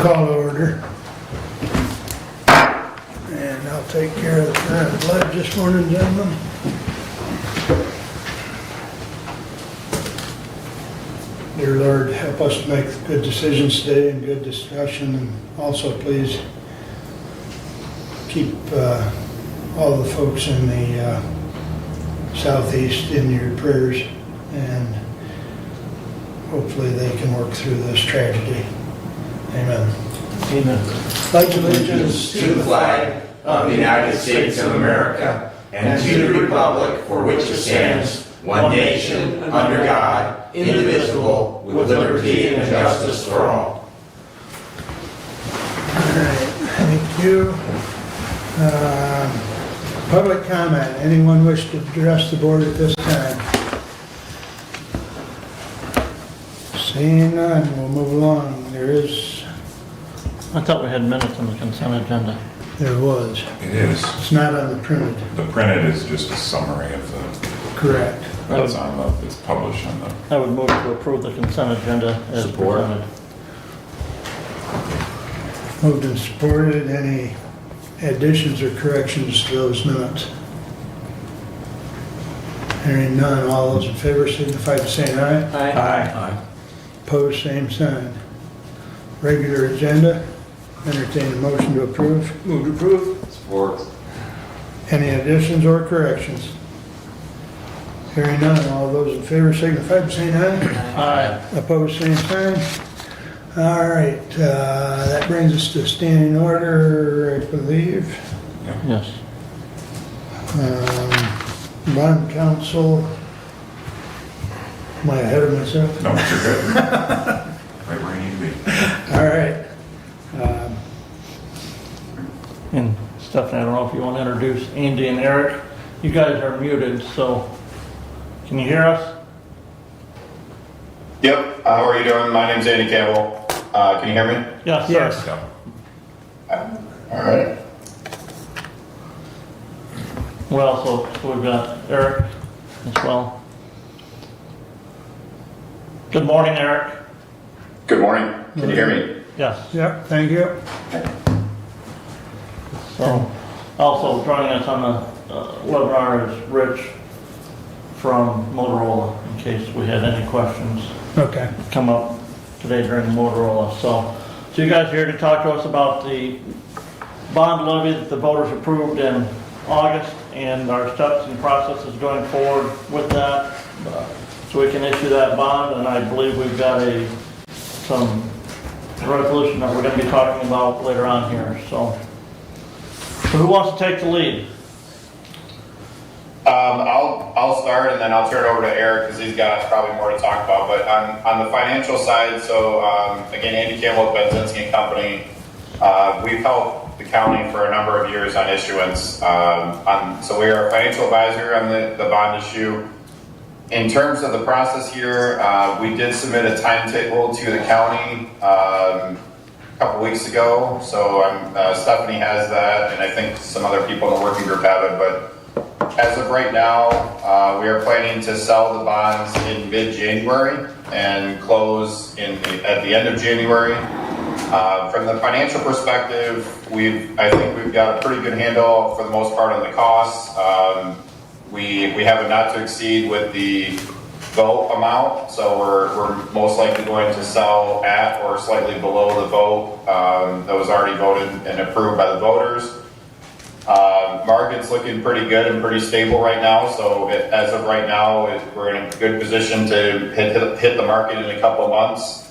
We'll call to order. And I'll take care of the current pledge this morning, gentlemen. Dear Lord, help us to make good decisions today and good discussion, and also please keep all the folks in the southeast in your prayers, and hopefully they can work through this tragedy. Amen. Amen. Pledge allegiance To the flag of the United States of America and to the republic for which it stands, one nation, under God, indivisible, with liberty and justice for all. All right, thank you. Public comment. Anyone wish to address the board at this time? Seeing none, we'll move along. I thought we had minutes on the consent agenda. There was. It is. It's not on the printed. The printed is just a summary of the, Correct. that's on the, it's published on the, I would move to approve the consent agenda as Support. presented. Moved and supported. Any additions or corrections to those minutes? Hearing none, all those in favor signify by saying aye. Aye. Opposed, same sign. Regular agenda, entertain a motion to approve. Move to approve. Support. Any additions or corrections? Hearing none, all those in favor signify by saying aye. Aye. Opposed, same sign. All right, that brings us to standing order, I believe. Yes. Bond council. Am I ahead of myself? no, you're good. Right where you need to be. All right. And Stephanie, I don't know if you want to introduce Andy and Eric. You guys are muted, so can you hear us? Yep. How are you doing? My name's Andy Campbell. Can you hear me? Yes, sir. Yes. Yeah. All right. Well, so we've got Eric as well. Good morning, Eric. Good morning. Can you hear me? Yes. Yep, thank you. So, also joining us on the webinar is Rich from Motorola, in case we had any questions Okay. come up today during Motorola. So you guys are here to talk to us about the bond levy that the voters approved in August and our steps and processes going forward with that. So we can issue that bond, and I believe we've got some resolution that we're going to be talking about later on here. So who wants to take the lead? I'll start and then I'll turn it over to Eric because he's got probably more to talk about. But on the financial side, so again, Andy Campbell with Benzinski and Company. We've helped the county for a number of years on issuance. So we are a financial advisor on the bond issue. In terms of the process here, we did submit a timetable to the county a couple weeks ago. So Stephanie has that, and I think some other people in the working group have it. But as of right now, we are planning to sell the bonds in mid-January and close at the end of January. From the financial perspective, I think we've got a pretty good handle for the most part on the costs. We have a not to exceed with the vote amount, so we're most likely going to sell at or slightly below the vote that was already voted and approved by the voters. Market's looking pretty good and pretty stable right now, so as of right now, we're in a good position to hit the market in a couple of months,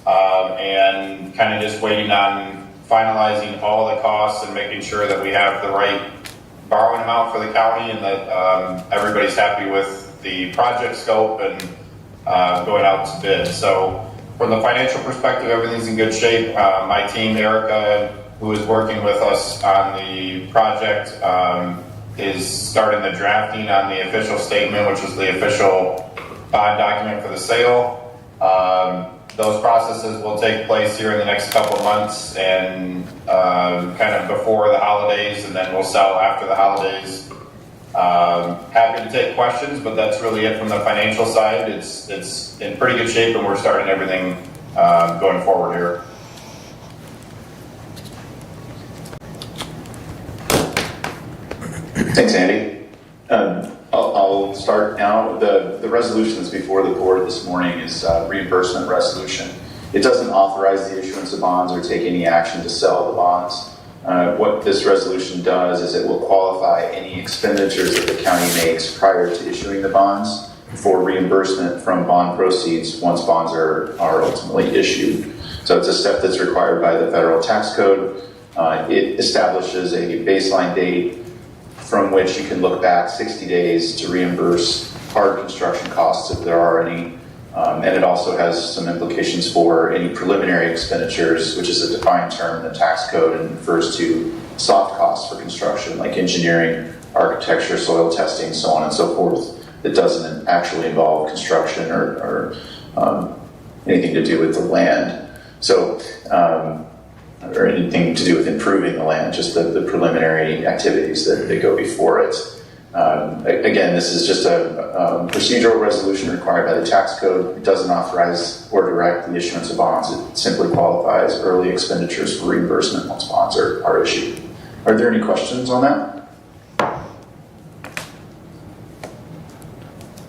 and kind of just waiting on finalizing all the costs and making sure that we have the right borrowing amount for the county and that everybody's happy with the project scope and going out to bid. So from the financial perspective, everything's in good shape. My team, Erica, who is working with us on the project, is starting the drafting on the official statement, which is the official bond document for the sale. Those processes will take place here in the next couple of months and kind of before the holidays, and then we'll sell after the holidays. Happy to take questions, but that's really it from the financial side. It's in pretty good shape, and we're starting everything going forward here. Thanks, Andy. I'll start now. The resolution that's before the board this morning is a reimbursement resolution. It doesn't authorize the issuance of bonds or take any action to sell the bonds. What this resolution does is it will qualify any expenditures that the county makes prior to issuing the bonds for reimbursement from bond proceeds once bonds are ultimately issued. So it's a step that's required by the federal tax code. It establishes a baseline date from which you can look back 60 days to reimburse hard construction costs if there are any. And it also has some implications for any preliminary expenditures, which is a defined term in the tax code and refers to soft costs for construction, like engineering, architecture, soil testing, so on and so forth, that doesn't actually involve construction or anything to do with the land. So, or anything to do with improving the land, just the preliminary activities that go before it. Again, this is just a procedural resolution required by the tax code. It doesn't authorize or direct the issuance of bonds. It simply qualifies early expenditures for reimbursement once bonds are issued. Are there any questions on that?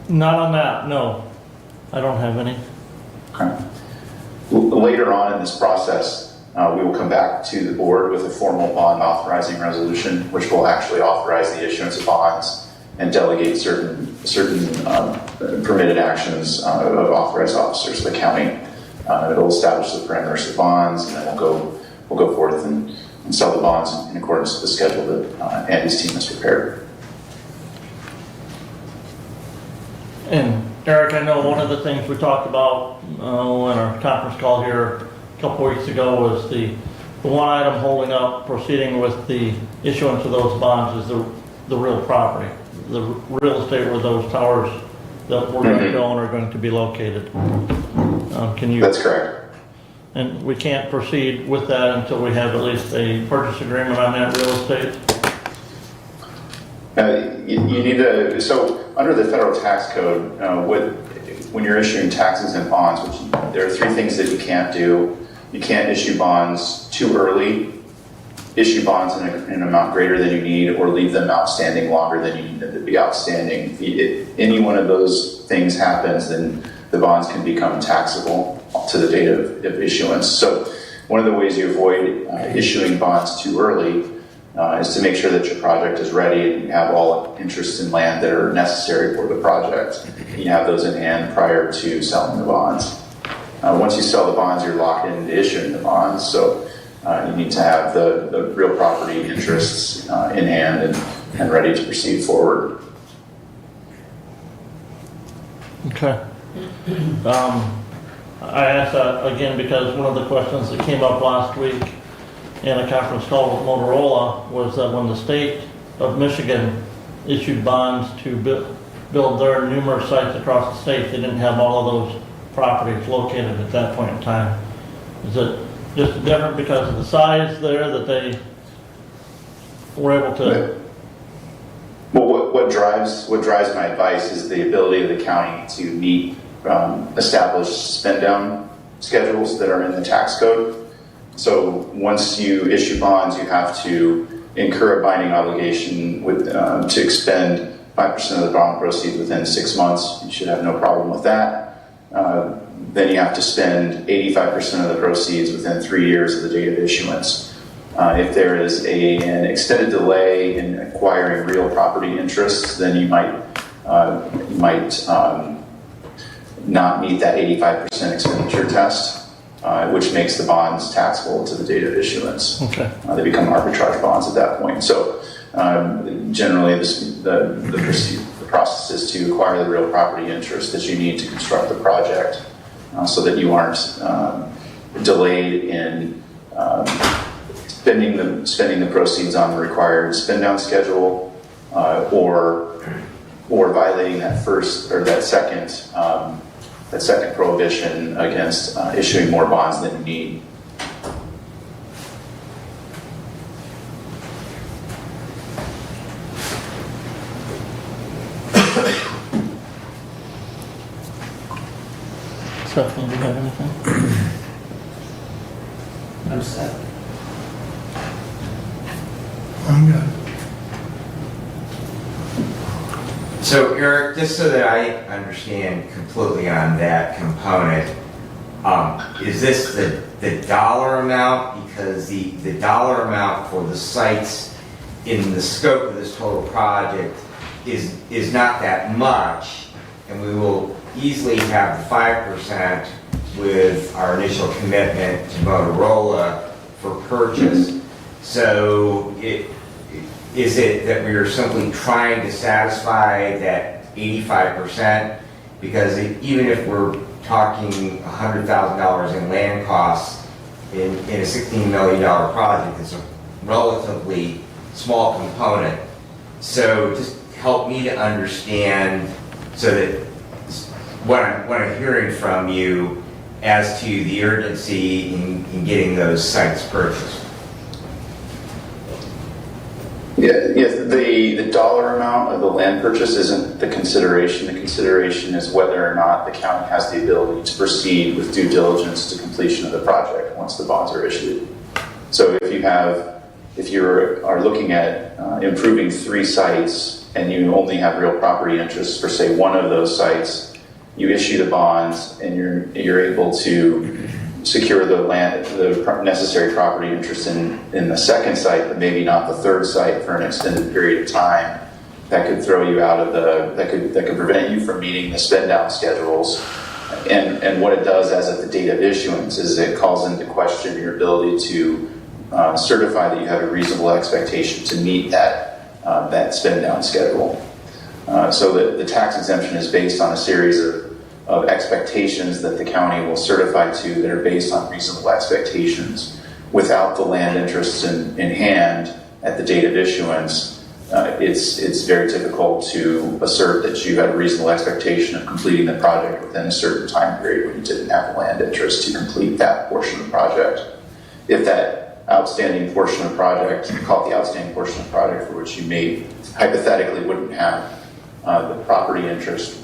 Not on that, no. I don't have any. Okay. Later on in this process, we will come back to the board with a formal bond authorizing resolution, which will actually authorize the issuance of bonds and delegate certain permitted actions of authorized officers of the county. It'll establish the parameters of the bonds, and then we'll go forth and sell the bonds in accordance with the schedule that Andy's team has prepared. And Eric, I know one of the things we talked about on our conference call here a couple weeks ago was the one item holding up proceeding with the issuance of those bonds is the real property, the real estate where those towers that we're going to own are going to be located. Can you? That's correct. And we can't proceed with that until we have at least a purchase agreement on that real estate? You need to, so under the federal tax code, when you're issuing taxes and bonds, there are three things that you can't do. You can't issue bonds too early, issue bonds in an amount greater than you need, or leave them outstanding longer than you need them to be outstanding. If any one of those things happens, then the bonds can become taxable to the date of issuance. So one of the ways you avoid issuing bonds too early is to make sure that your project is ready and you have all interests in land that are necessary for the project. You have those in hand prior to selling the bonds. Once you sell the bonds, you're locked into issuing the bonds, so you need to have the real property interests in hand and ready to proceed forward. Okay. I asked that again because one of the questions that came up last week in a conference call with Motorola was that when the state of Michigan issued bonds to build their numerous sites across the state, they didn't have all of those properties located at that point in time. Is it just different because of the size there that they were able to? Well, what drives my advice is the ability of the county to meet established spend down schedules that are in the tax code. So once you issue bonds, you have to incur a binding obligation to expend 5% of the bond proceeds within 6 months. You should have no problem with that. Then you have to spend 85% of the proceeds within 3 years of the date of issuance. If there is an extended delay in acquiring real property interests, then you might not meet that 85% expenditure test, which makes the bonds taxable to the date of issuance. Okay. They become arbitrage bonds at that point. So generally, the process is to acquire the real property interest that you need to construct the project, so that you aren't delayed in spending the proceeds on the required spend down schedule, or violating that second prohibition against issuing more bonds than you need. Stephanie, do you have anything? I'm set. I'm good. So Eric, just so that I understand completely on that component, is this the dollar amount? Because the dollar amount for the sites in the scope of this total project is not that much, and we will easily have the 5% with our initial commitment to Motorola for purchase. So is it that we are simply trying to satisfy that 85%? Because even if we're talking $100,000 in land costs in a $16 million project, it's a relatively small component. So just help me to understand so that what I'm hearing from you as to the urgency in getting those sites purchased. Yes, the dollar amount of the land purchase isn't the consideration. The consideration is whether or not the county has the ability to proceed with due diligence to completion of the project once the bonds are issued. So if you are looking at improving 3 sites and you only have real property interests for say one of those sites, you issue the bonds and you're able to secure the land, the necessary property interest in the second site, but maybe not the third site for an extended period of time. That could throw you out of that could prevent you from meeting the spend down schedules. And what it does as of the date of issuance is it calls into question your ability to certify that you have a reasonable expectation to meet that spend down schedule. So the tax exemption is based on a series of expectations that the county will certify to that are based on reasonable expectations. Without the land interests in hand at the date of issuance, it's very difficult to assert that you had a reasonable expectation of completing the project within a certain time period when you didn't have the land interest to complete that portion of the project. If that outstanding portion of the project, call it the outstanding portion of the project for which you may hypothetically wouldn't have the property interest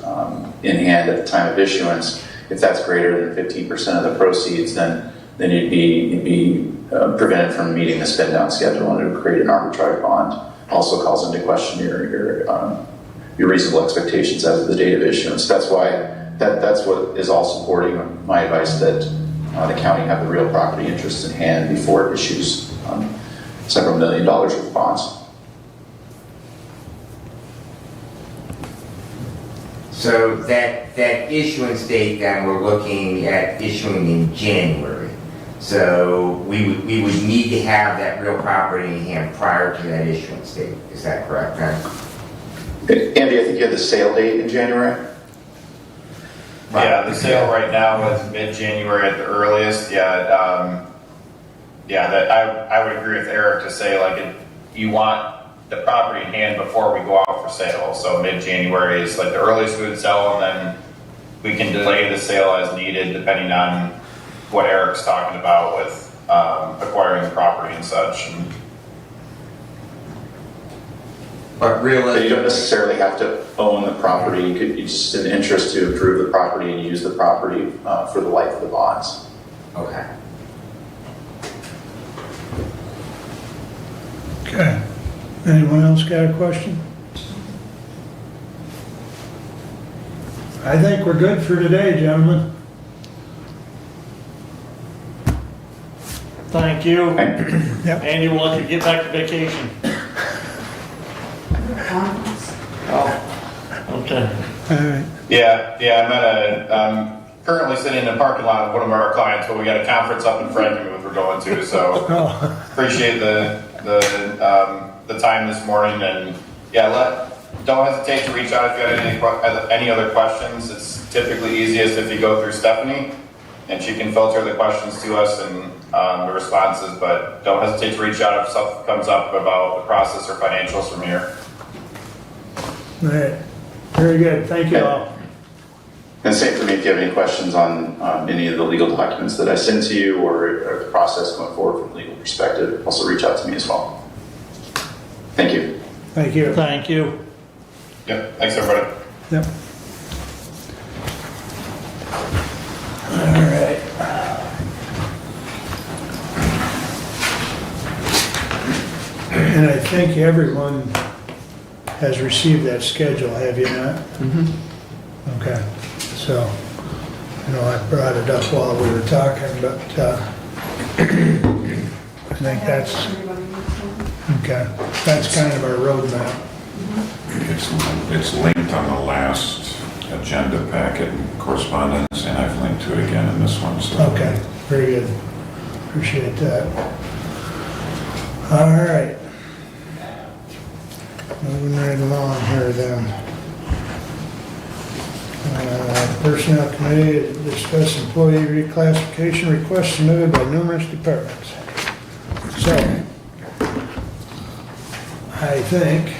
in hand at the time of issuance, if that's greater than 15% of the proceeds, then you'd be prevented from meeting the spend down schedule, and it would create an arbitrage bond. Also calls into question your reasonable expectations as of the date of issuance. That's why that's what is all supporting my advice that the county have the real property interest in hand before it issues several $1 million worth of bonds. So that issuance date, then we're looking at issuing in January. So we would need to have that real property in hand prior to that issuance date. Is that correct, then? Andy, I think you had the sale date in January? Yeah, the sale right now is mid-January at the earliest. Yeah, that I would agree with Eric to say you want the property in hand before we go out for sale. So mid-January is like the earliest we would sell, and then we can delay the sale as needed depending on what Eric's talking about with acquiring the property and such. But realistically, You don't necessarily have to own the property. You just an interest to improve the property and use the property for the life of the bonds. okay. Okay. Anyone else got a question? I think we're good for today, gentlemen. Thank you. Yep. Andy, we'll let you get back to vacation. Oh, okay. All right. Yeah, I'm currently sitting in the parking lot of one of our clients, but we got a conference up in Frankenmuth we're going to, so Oh, appreciate the time this morning, and don't hesitate to reach out if you have any other questions. It's typically easiest if you go through Stephanie, and she can filter the questions to us and the responses, but don't hesitate to reach out if something comes up about the process or financials from here. all right. Very good. Thank you all. And same for me, if you have any questions on any of the legal documents that I send to you or the process going forward from a legal perspective, also reach out to me as well. Thank you. Thank you. Thank you. Yep, thanks everybody. Yep. All right. And I think everyone has received that schedule, have you not? Okay, so, you know, I brought it up while we were talking, but I think that's, okay, that's kind of our roadmap. It's linked on the last agenda packet and correspondence, and I've linked to it again in this one, so. Okay, very good. Appreciate that. All right. Moving right along here then. Personnel Committee to discuss employee reclassification requests submitted by numerous departments. So, I think,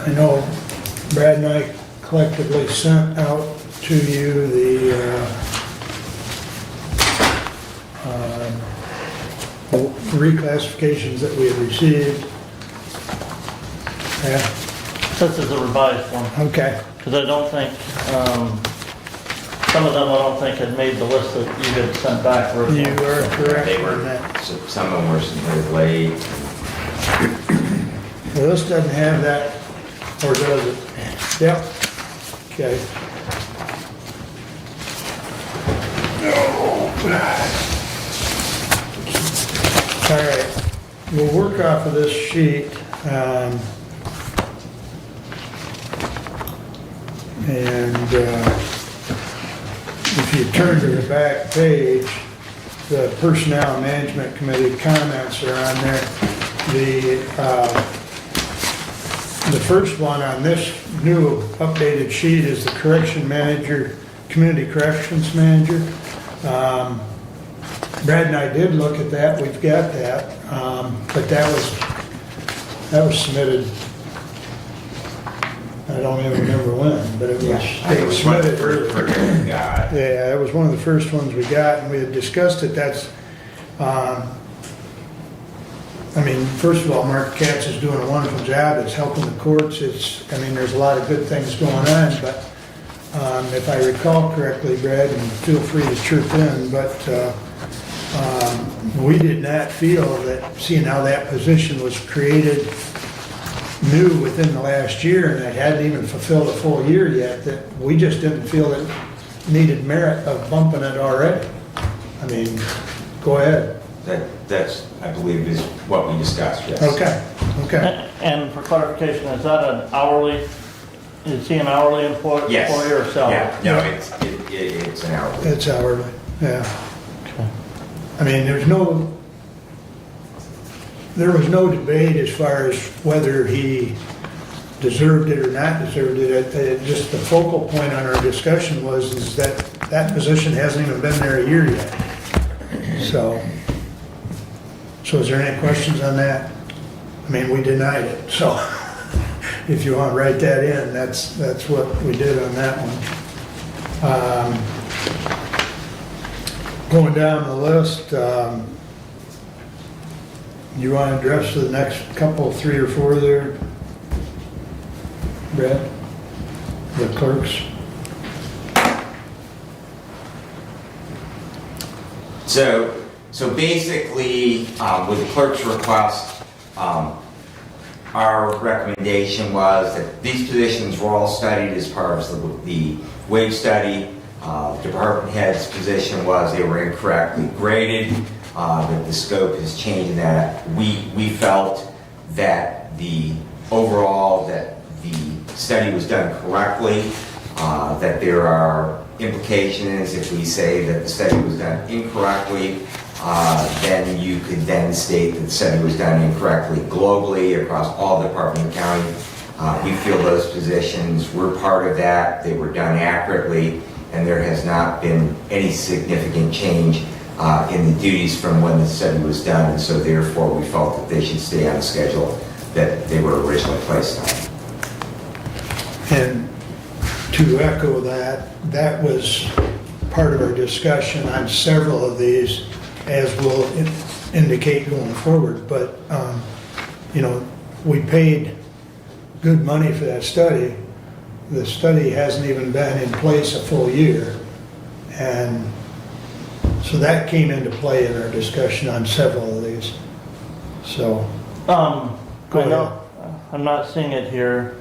I know Brad and I collectively sent out to you the reclassifications that we had received. Yeah, This is a revised one, okay. because I don't think, some of them I don't think had made the list that you had sent back originally. You are correct They on were, that. some of them were submitted late. Well, this doesn't have that, or does it? Yep. Okay. All right, we'll work off of this sheet. And if you turn to the back page, the Personnel Management Committee comments are on there. The first one on this new updated sheet is the correction manager, community corrections manager. Brad and I did look at that, we've got that, but that was submitted, I don't even remember when, but it was. I think it was one of the first person we got. Yeah, it was one of the first ones we got, and we had discussed it. That's, I mean, first of all, Mark Katz is doing a wonderful job. It's helping the courts. It's, I mean, there's a lot of good things going on, but if I recall correctly, Brad, and feel free to chirp in, but we did not feel that, seeing how that position was created new within the last year, and it hadn't even fulfilled a full year yet, that we just didn't feel it needed merit of bumping it already. I mean, go ahead. That's, I believe, is what we discussed, yes. Okay. And for clarification, is that an hourly, is he an hourly employee Yes. or salary? Yeah, no, it's an hour. It's hourly, yeah. Okay. I mean, there was no debate as far as whether he deserved it or not deserved it. Just the focal point on our discussion is that position hasn't even been there a year yet. So is there any questions on that? I mean, we denied it, so if you want to write that in, that's what we did on that one. Going down the list, you want to address the next couple, 3 or 4 there, Brad? The clerks? So basically, with the clerk's request, our recommendation was that these positions were all studied as part of the wage study. Department head's position was they were incorrectly graded, that the scope has changed, and that we felt that the overall, that the study was done correctly, that there are implications if we say that the study was done incorrectly, then you could then state that the study was done incorrectly globally across all departments and county. We feel those positions were part of that, they were done accurately, and there has not been any significant change in the duties from when the study was done, and so therefore we felt that they should stay on the schedule that they were originally placed on. And to echo that, that was part of our discussion on several of these, as will indicate going forward. But, you know, we paid good money for that study. The study hasn't even been in place a full year. And so that came into play in our discussion on several of these. So, I Go know, I'm not seeing it here.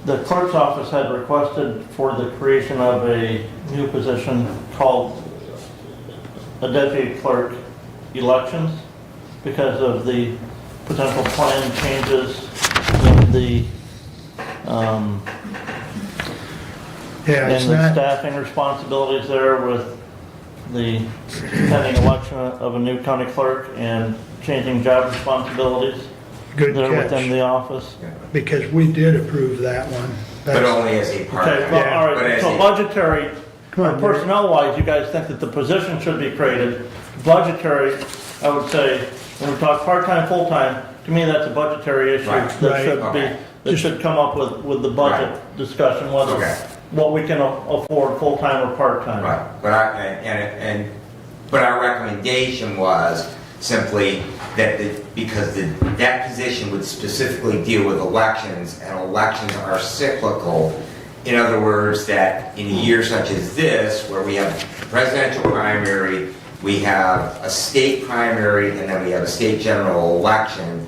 The clerk's office had requested for the creation of a new position called a deputy clerk elections because of the potential plan changes in the, Yeah, it's and the not, staffing responsibilities there with the pending election of a new county clerk and changing job responsibilities good there within catch, the office. because we did approve that one. But That's- only as a Okay, part-time. well, Yeah. all But right, as so a- budgetary, Come on, Derek. personnel-wise, you guys think that the position should be created. Budgetary, I would say, when we talk part-time, full-time, to me, that's a budgetary issue Right. that Right. should be, Okay. that should come up with the budget discussion, whether, Okay. what we can afford, full-time or part-time. Right, but but our recommendation was simply that that position would specifically deal with elections, and elections are cyclical. In other words, that in a year such as this, where we have a presidential primary, we have a state primary, and then we have a state general election,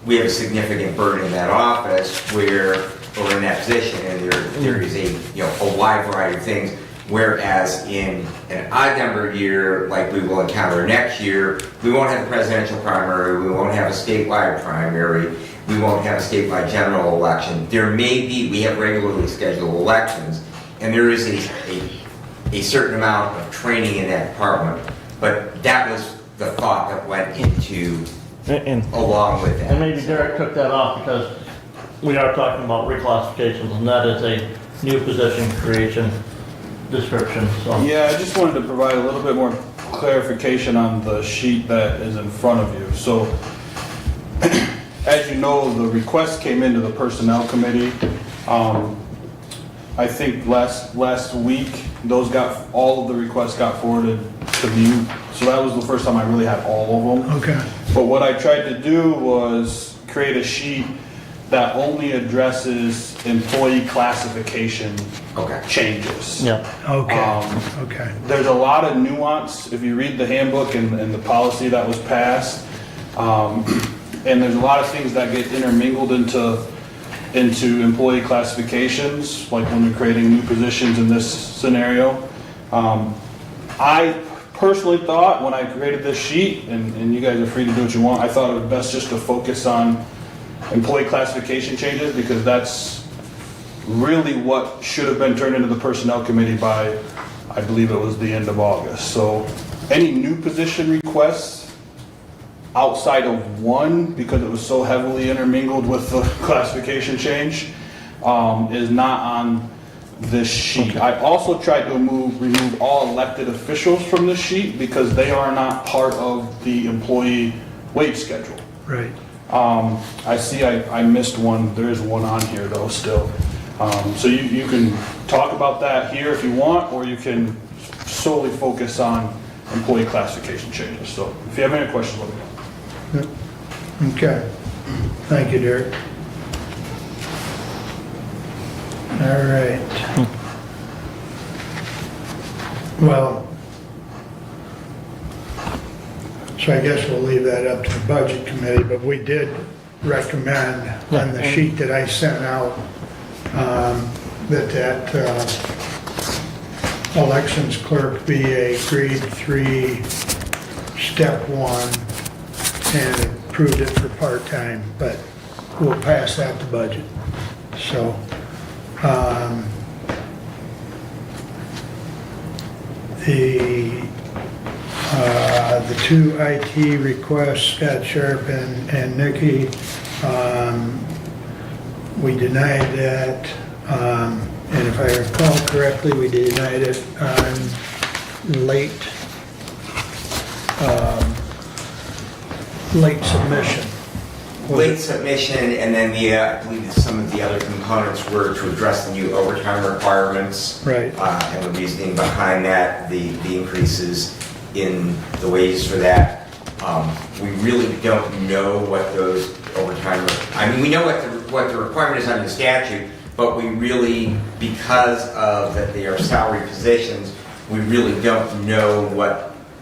we have a significant burden in that office where, or in that position, and there is a wide variety of things. Whereas in an odd number year, like we will encounter next year, we won't have a presidential primary, we won't have a statewide primary, we won't have a statewide general election. There may be, we have regularly scheduled elections, and there is a certain amount of training in that department. But that was the thought that went into, And along with that. and maybe Derek took that off because we are talking about reclassifications, and that is a new position creation description, so. Yeah, I just wanted to provide a little bit more clarification on the sheet that is in front of you. So, as you know, the request came into the Personnel Committee. I think last week, all of the requests got forwarded to me. So that was the first time I really had all of them. Okay, But what I tried to do was create a sheet that only addresses employee classification Okay. changes. Yeah, okay, okay. There's a lot of nuance if you read the handbook and the policy that was passed. And there's a lot of things that get intermingled into employee classifications, like when you're creating new positions in this scenario. I personally thought when I created this sheet, and you guys are free to do what you want, I thought it was best just to focus on employee classification changes, because that's really what should have been turned into the Personnel Committee by, I believe it was the end of August. So any new position requests outside of one, because it was so heavily intermingled with the classification change, is not on this sheet. I also tried to remove all elected officials from this sheet because they are not part of the employee wage schedule. Right. I see I missed one. There is one on here though still. So you can talk about that here if you want, or you can solely focus on employee classification changes. So if you have any questions, let me know. Okay. Thank you, Derek. All right. Well, so I guess we'll leave that up to the Budget Committee, but we did recommend on the sheet that I sent out, that elections clerk be a grade 3, step 1, and approved it for part-time, but we'll pass that to budget. So, the two IT requests, Scott Sharp and Nikki, we denied that, and if I recall correctly, we denied it on late submission. Late submission, and then I believe some of the other components were to address the new overtime requirements. Right. And the reasoning behind that, the increases in the wages for that. We really don't know what those overtime, we know what the requirement is under the statute, but we really, because of that they are salary positions, we really don't know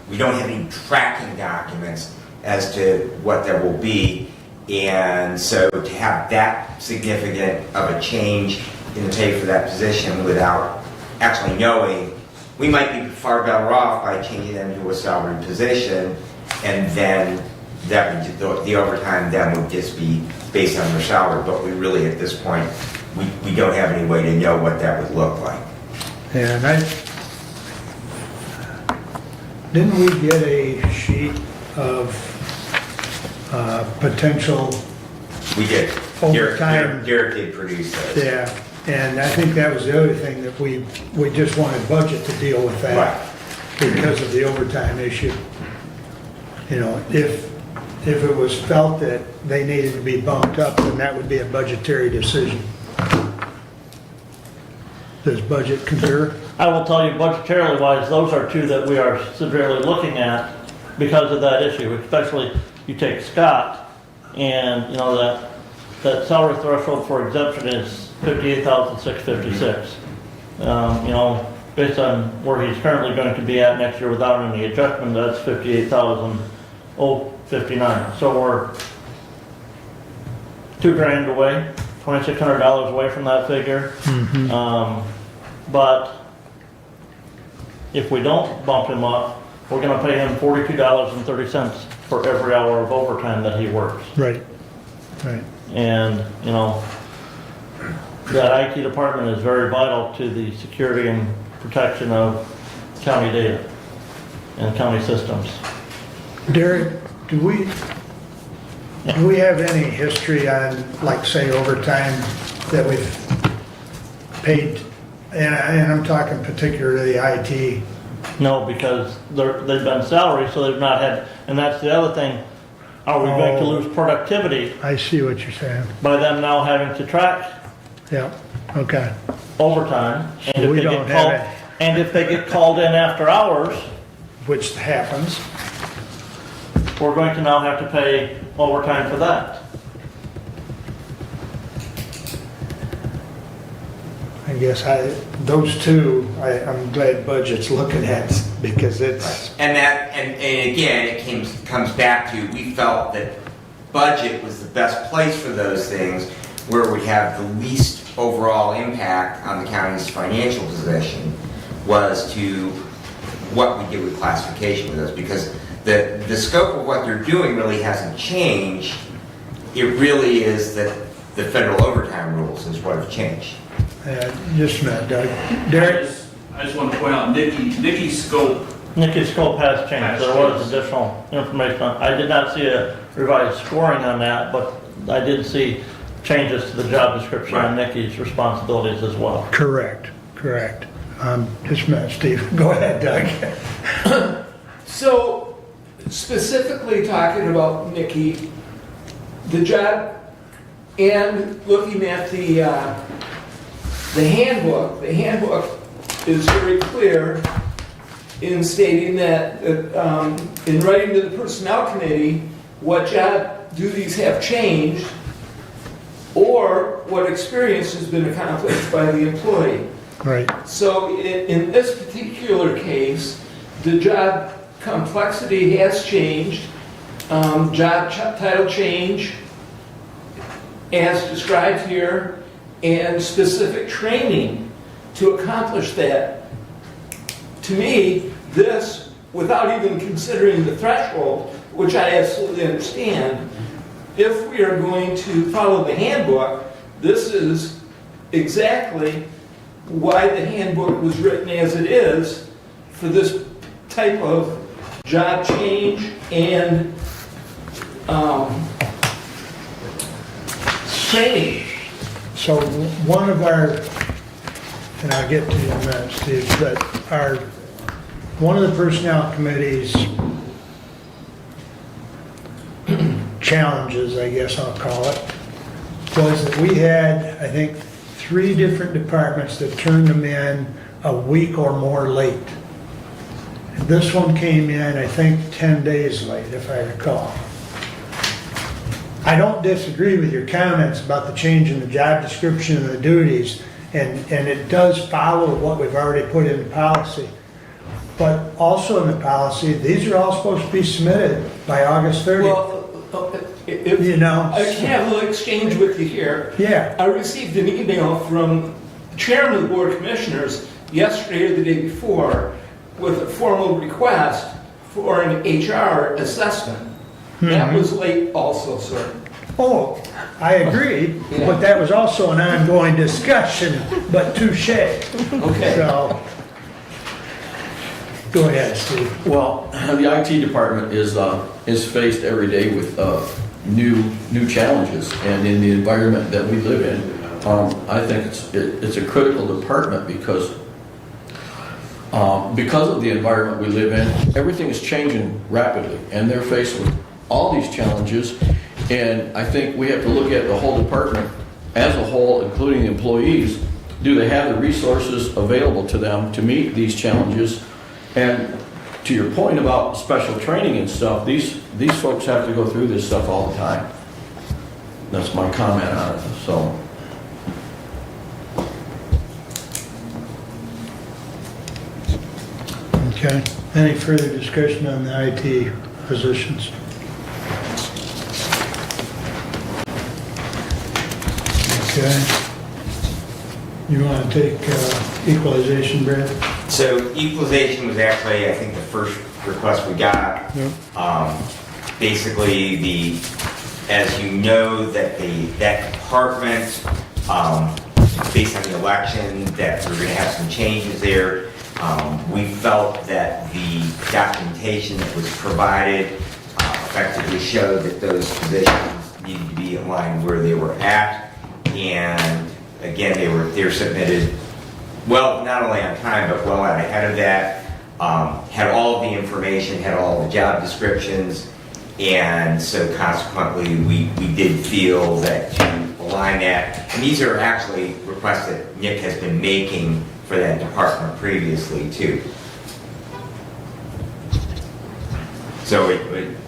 we don't have any tracking documents as to what there will be. And so to have that significant of a change in the pay for that position without actually knowing, we might be far better off by changing them to a salaried position, and then that would, the overtime then would just be based on their salary. But we really, at this point, we don't have any way to know what that would look like. And didn't we get a sheet of potential? We did. Overtime. Derek did produce those. Yeah, and I think that was the other thing, that we just wanted budget to deal with that. Right. Because of the overtime issue. You know, if it was felt that they needed to be bumped up, then that would be a budgetary decision. Does budget concur? I will tell you, budgetarily wise, those are two that we are severely looking at because of that issue. Especially, you take Scott, and you know that salary threshold for exemption is $58,656. You know, based on where he's currently going to be at next year without any adjustment, that's $58,059. So we're $2,000 away, $2,600 away from that figure. But if we don't bump him up, we're going to pay him $42.30 for every hour of overtime that he works. Right, right. And, you know, that IT department is very vital to the security and protection of county data and county systems. Derek, do we have any history on, like, say, overtime that we've paid? And I'm talking particularly IT. No, because they've been salary, so they've not had, and that's the other thing. Are we going to lose productivity I see what you're saying. by them now having to track Yeah, okay. overtime? And So if we they don't get called, have it. and if they get called in after hours, Which happens. we're going to now have to pay overtime for that. I guess those two, I'm glad budget's looking at, because it's, And again, it comes back to, we felt that budget was the best place for those things, where it would have the least overall impact on the county's financial position, was to what we did with classification with those, because the scope of what they're doing really hasn't changed. It really is that the federal overtime rules is what have changed. just a minute, Doug. Derek? I just want to point out Nikki's scope. Nikki's scope has changed. There was additional information on, I did not see a revised scoring on that, but I did see changes to the job description on Nikki's responsibilities as well. Correct. Just a minute, Steve. Go ahead, Doug. So, specifically talking about Nikki, the job, and looking at the handbook is very clear in stating that, in writing to the Personnel Committee, what job duties have changed or what experience has been accomplished by the employee. Right. So in this particular case, the job complexity has changed, job title change as described here, and specific training to accomplish that. To me, this, without even considering the threshold, which I absolutely understand, if we are going to follow the handbook, this is exactly why the handbook was written as it is for this type of job change and training. So one of our, and I'll get to you in a minute, Steve, but one of the Personnel Committee's challenges, I guess I'll call it, was that we had, I think, 3 different departments that turned them in a week or more late. This one came in, I think, 10 days late, if I recall. I don't disagree with your comments about the change in the job description and the duties, and it does follow what we've already put in policy. But also in the policy, these are all supposed to be submitted by August 30th. Well, if You know? I can have a little exchange with you here. Yeah. I received an email from the chairman of the Board of Commissioners yesterday or the day before with a formal request for an HR assessment. That was late also, sir. Oh, I agree, but that was also an ongoing discussion, but touche. Okay. So, go ahead, Steve. Well, the IT department is faced every day with new challenges, and in the environment that we live in, I think it's a critical department because of the environment we live in, everything is changing rapidly, and they're faced with all these challenges. And I think we have to look at the whole department as a whole, including the employees. Do they have the resources available to them to meet these challenges? And to your point about special training and stuff, these folks have to go through this stuff all the time. That's my comment on it, so. Okay, any further discussion on the IT positions? Okay. You want to take equalization, Brad? So equalization was actually, I think, the first request we got. Yep. Basically, as you know, that department, based on the election, that we're going to have some changes there. We felt that the documentation that was provided effectively showed that those positions needed to be in line where they were at. And again, they were submitted, well, not only on time, but well ahead of that. Had all of the information, had all the job descriptions, and so consequently, we did feel that to align that, and these are actually requests that Nick has been making for that department previously too. So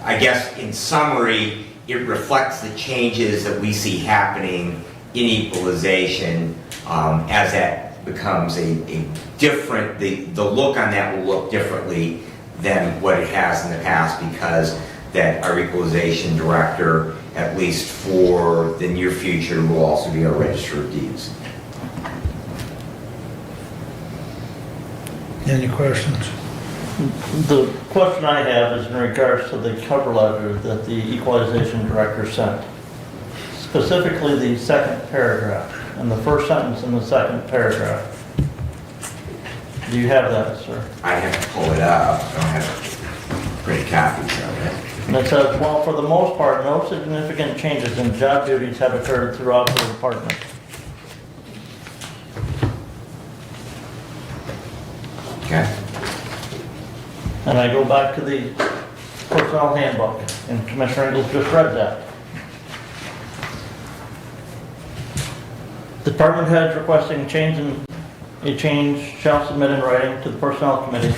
I guess in summary, it reflects the changes that we see happening in equalization as that becomes a different, the look on that will look differently than what it has in the past, because that our equalization director, at least for the near future, will also be our register of deeds. Any questions? The question I have is in regards to the cover letter that the equalization director sent. Specifically the second paragraph, and the first sentence in the second paragraph. Do you have that, sir? I have to pull it up. I don't have great copies of it. And it says, well, for the most part, no significant changes in job duties have occurred throughout the department. Okay. And I go back to the personnel handbook, and Commissioner Ingles just read that. Department heads requesting a change shall submit in writing to the personnel committee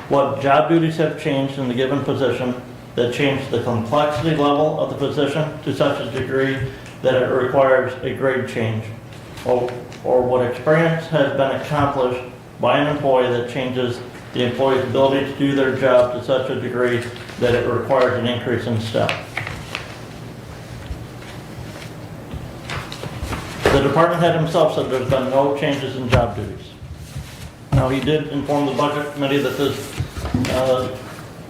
what job duties have changed in the given position that changed the complexity level of the position to such a degree that it requires a grade change, or what experience has been accomplished by an employee that changes the employee's ability to do their job to such a degree that it requires an increase in staff. The department head himself said there's been no changes in job duties. Now, he did inform the budget committee that this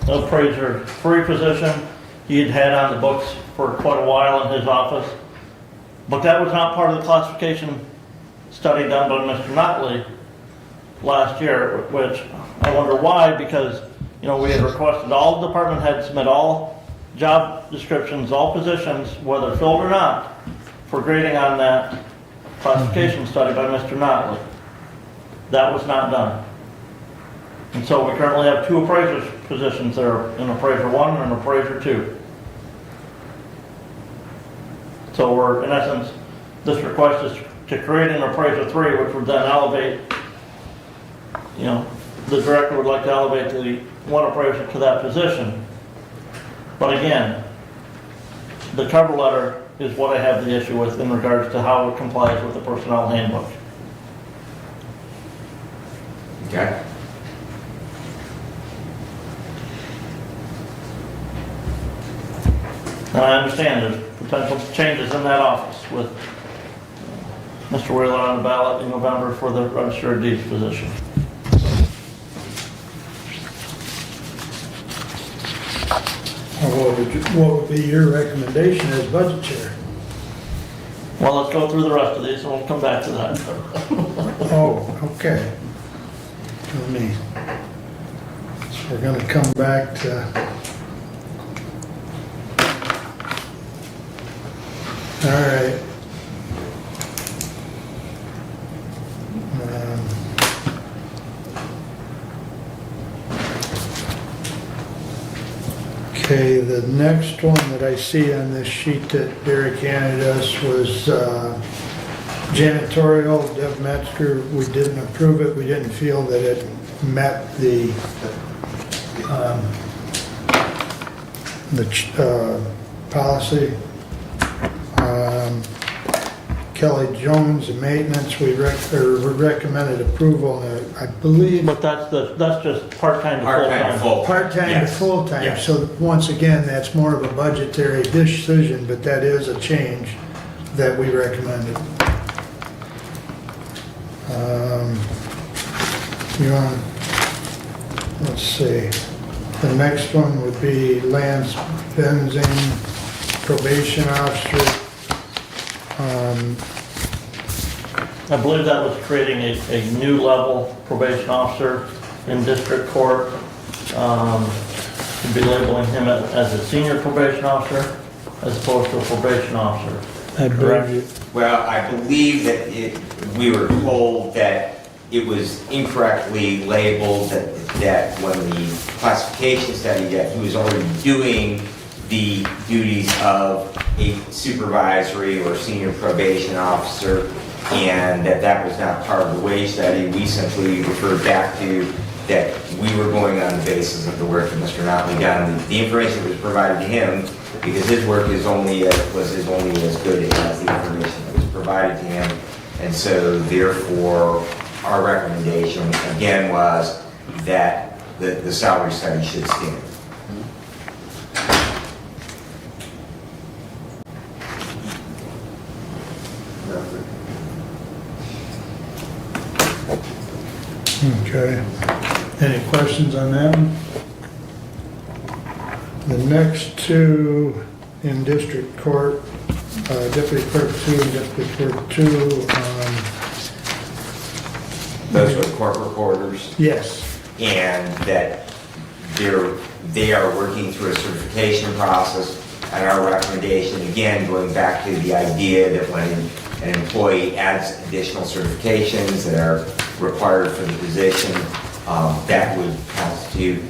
appraiser free position he had had on the books for quite a while in his office, but that was not part of the classification study done by Mr. Notley last year, which I wonder why, because, you know, we had requested all department heads submit all job descriptions, all positions, whether filled or not, for grading on that classification study by Mr. Notley. That was not done. And so we currently have two appraisers positions there, an appraiser 1 and an appraiser 2. So we're, in essence, this request is to create an appraiser 3, which would then elevate, you know, the director would like to elevate the one appraiser to that position. But again, the cover letter is what I have the issue with in regards to how it complies with the personnel handbook. Okay. And I understand there's potential changes in that office with Mr. Wheeler on the ballot in November for the register of deeds position. What would be your recommendation as budget chair? Well, let's go through the rest of these and we'll come back to that. Oh, okay. Let me, so we're gonna come back to. All right. Okay, the next one that I see on this sheet that Derek handed us was janitorial, Deb Metzger. We didn't approve it. We didn't feel that it met the policy. Kelly Jones, maintenance, we recommended approval, and I believe But that's just part-time to Part-time, full-time. full. part-time to Yes. full-time. Yes. So once again, that's more of a budgetary decision, but that is a change that we recommended. You want, let's see, the next one would be Lance Benzing, probation officer. I believe that was creating a new level probation officer in district court. Should be labeling him as a senior probation officer as opposed to a probation officer. I believe you. Well, I believe that we were told that it was incorrectly labeled, that when the classification study, that he was already doing the duties of a supervisory or senior probation officer, and that was not part of the wage study. We simply referred back to that we were going on the basis of the work that Mr. Notley done. The information that was provided to him, because his work was only as good as the information that was provided to him. And so therefore, our recommendation again was that the salary study should stand. Okay. Any questions on that one? The next two in district court, deputy clerk 2 and deputy clerk 2. Those are court reporters. Yes. And that they are working through a certification process, and our recommendation, again, going back to the idea that when an employee adds additional certifications that are required for the position, that would constitute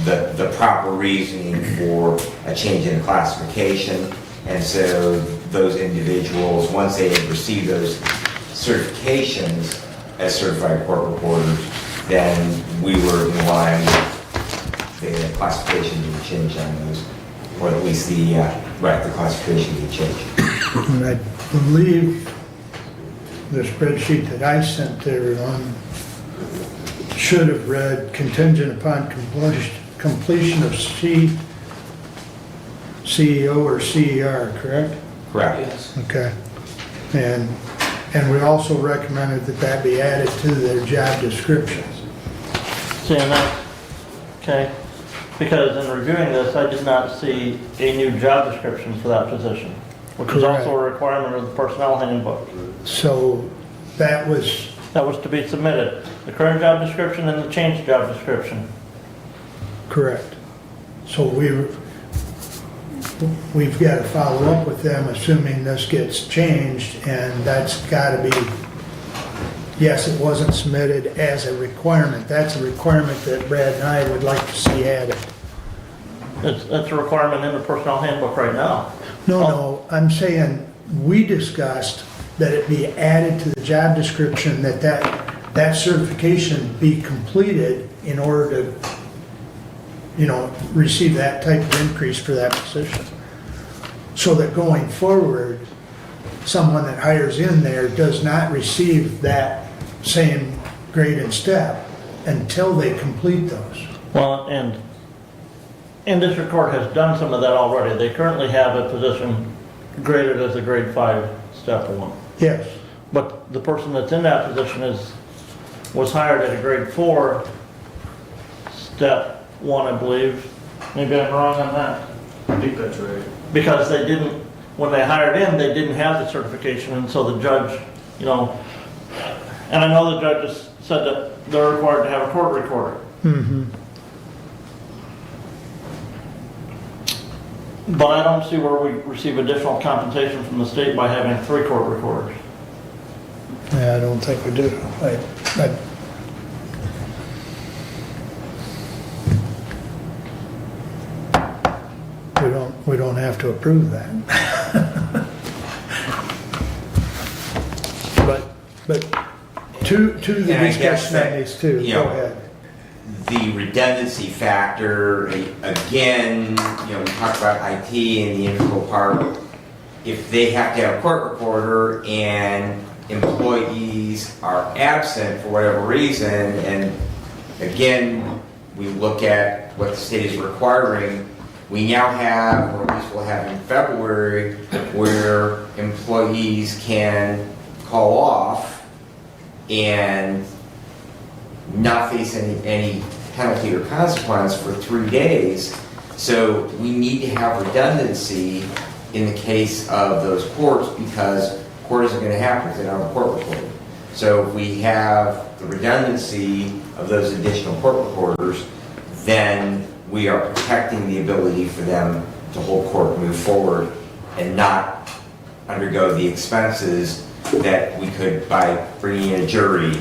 the proper reasoning for a change in classification. And so those individuals, once they have received those certifications as certified court reporters, then we were in line with the classification being changed on those, or at least the classification being changed. And I believe the spreadsheet that I sent to everyone should have read contingent upon completion of CEO or CER, correct? Correct. Yes. Okay. And we also recommended that be added to their job descriptions. Seeing that, okay, because in reviewing this, I did not see a new job description for that position, which is also a requirement of the personnel handbook. So that was, That was to be submitted, the current job description and the changed job description. correct. So we've got to follow up with them, assuming this gets changed, and that's got to be, yes, it wasn't submitted as a requirement. That's a requirement that Brad and I would like to see added. That's a requirement in the personnel handbook right now. No, I'm saying we discussed that it be added to the job description, that certification be completed in order to, receive that type of increase for that position. So that going forward, someone that hires in there does not receive that same grade and step until they complete those. Well, and and district court has done some of that already. They currently have a position graded as a grade 5, step 1. Yes. But the person that's in that position was hired at a grade 4, step 1, I believe. Maybe I'm wrong on that. I think that's right. Because they didn't, when they hired in, they didn't have the certification, and so the judge, you know, and I know the judges said that they're required to have a court recorder. Mm-hmm. But I don't see where we receive additional compensation from the state by having 3 court recorders. Yeah, I don't think we do. We don't have to approve that. But to the And I guess discussion that, on these two, you go know, ahead. The redundancy factor, again, you know, we talked about IT and the integral part. If they have to have a court recorder and employees are absent for whatever reason, and again, we look at what the state is requiring, we now have, or at least we'll have in February, where employees can call off and not face any penalty or consequence for 3 days. So we need to have redundancy in the case of those courts, because court isn't going to happen if they don't have a court recorder. So if we have the redundancy of those additional court recorders, then we are protecting the ability for them to hold court and move forward and not undergo the expenses that we could by bringing in a jury,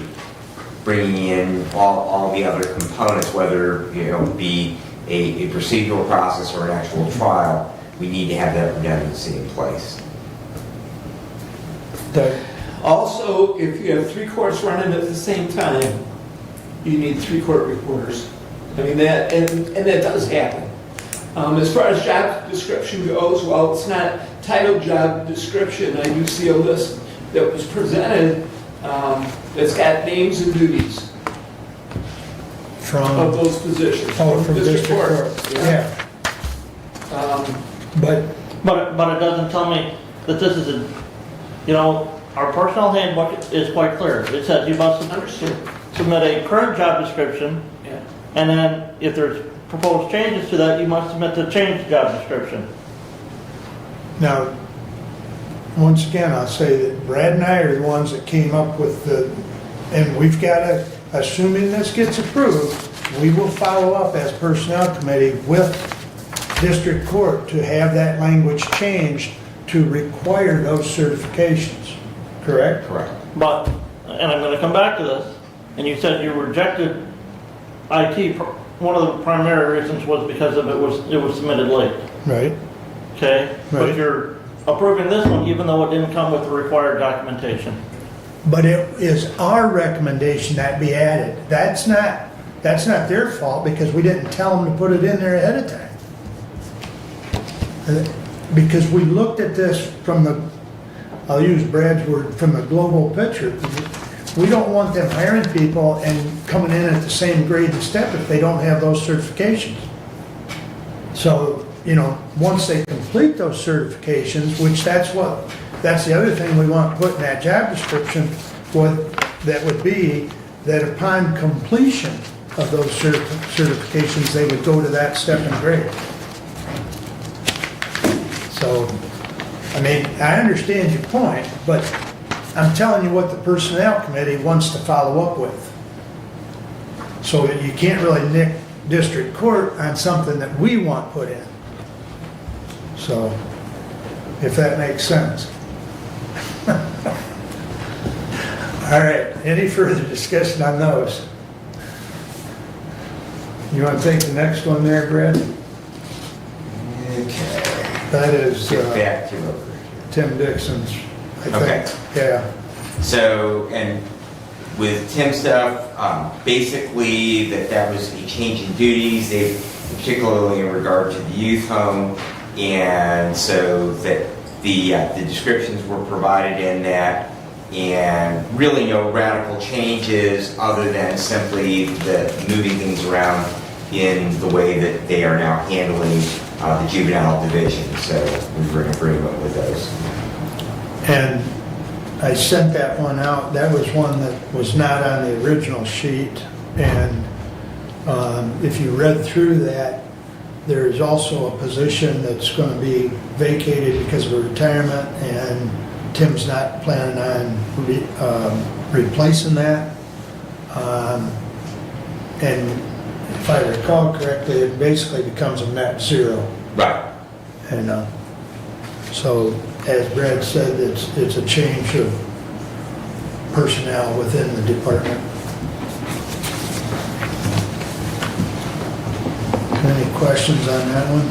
bringing in all the other components, whether be a procedural process or an actual trial. We need to have that redundancy in place. Also, if you have 3 courts running at the same time, you need 3 court reporters. I mean, that, and that does happen. As far as job description goes, well, it's not titled job description. I do see a list that was presented that's got names and duties of those positions. From district court. Yeah. But But it doesn't tell me that this is our personnel handbook is quite clear. It says you must submit a current job description, Yeah. and then if there's proposed changes to that, you must submit the changed job description. now, once again, I'll say that Brad and I are the ones that came up with and we've got to, assuming this gets approved, we will follow up as personnel committee with district court to have that language changed to require those certifications, correct? Correct. But, and I'm going to come back to this, and you said you rejected IT. One of the primary reasons was because of it was submitted late. Right. Okay? Right. But you're approving this one even though it didn't come with the required documentation. But it is our recommendation that be added. That's not their fault because we didn't tell them to put it in there ahead of time. Because we looked at this from I'll use Brad's word, from the global picture. We don't want them hiring people and coming in at the same grade and step if they don't have those certifications. So, once they complete those certifications, which that's the other thing we want put in that job description, that would be that upon completion of those certifications, they would go to that step and grade. So, I understand your point, but I'm telling you what the personnel committee wants to follow up with. So that you can't really nick district court on something that we want put in. So, if that makes sense. All right, any further discussion on those? You want to take the next one there, Brad? Okay. That is Get back to over here. Tim Dixon's, I think. Okay. Yeah. So, and with Tim stuff, basically that was a change in duties, particularly in regard to the youth home, and so that the descriptions were provided in that, and really no radical changes other than simply the moving things around in the way that they are now handling the juvenile division. So we were in agreement with those. And I sent that one out. That was one that was not on the original sheet. And if you read through that, there is also a position that's going to be vacated because of a retirement, and Tim's not planning on replacing that. And if I recall correctly, it basically becomes a net zero. Right. And so, as Brad said, it's a change of personnel within the department. Any questions on that one?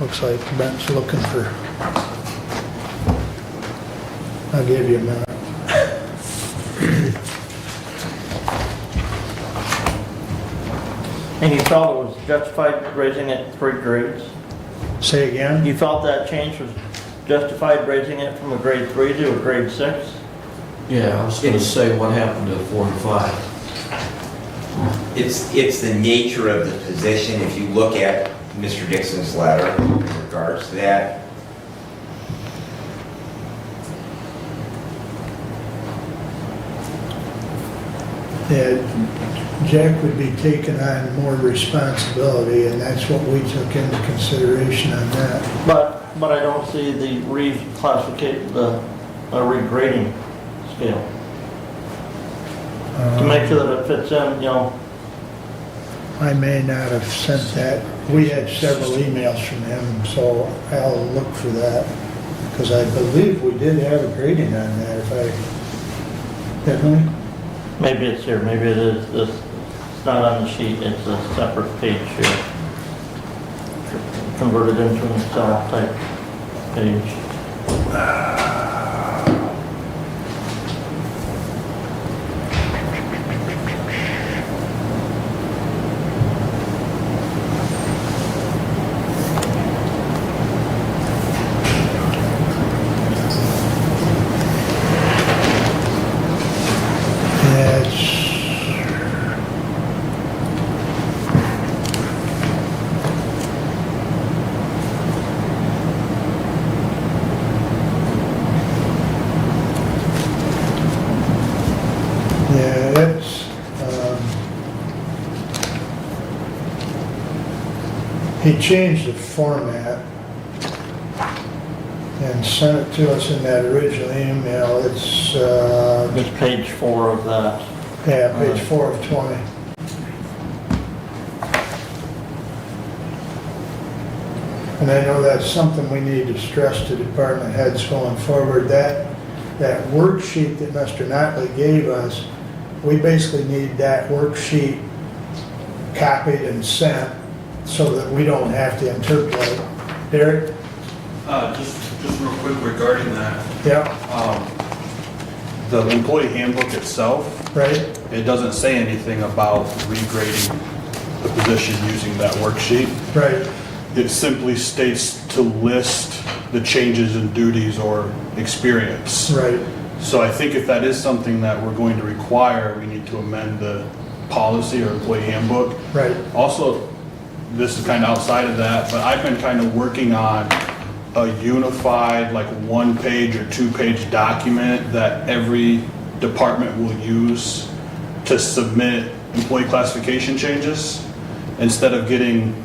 Looks like Brent's looking for, I'll give you a minute. And you felt it was justified raising it 3 grades? Say again? You felt that change was justified raising it from a grade 3 to a grade 6? Yeah, I was gonna say, what happened to 4 and 5? It's the nature of the position. If you look at Mr. Dixon's letter in regards to that, Yeah, Jack would be taking on more responsibility, and that's what we took into consideration on that. But I don't see the reclassification, the regrading scale. To make sure that it fits in, you know. I may not have sent that. We had several emails from him, so I'll look for that. Because I believe we did have a grading on that, if I, didn't we? Maybe it's here, maybe it is this, it's not on the sheet, it's a separate page here. Converted into an Excel type page. He changed the format and sent it to us in that original email. It's, It's page 4 of that. yeah, page 4 of 20. And I know that's something we need to stress to department heads going forward. That worksheet that Mr. Notley gave us, we basically need that worksheet copied and sent so that we don't have to interpolate. Derek? Just real quick regarding that. Yeah. The employee handbook itself, Right? it doesn't say anything about regrading the position using that worksheet. Right. It simply states to list the changes in duties or experience. Right. So I think if that is something that we're going to require, we need to amend the policy or employee handbook. Right. Also, this is kind of outside of that, but I've been kind of working on a unified, like 1-page or 2-page document that every department will use to submit employee classification changes instead of getting,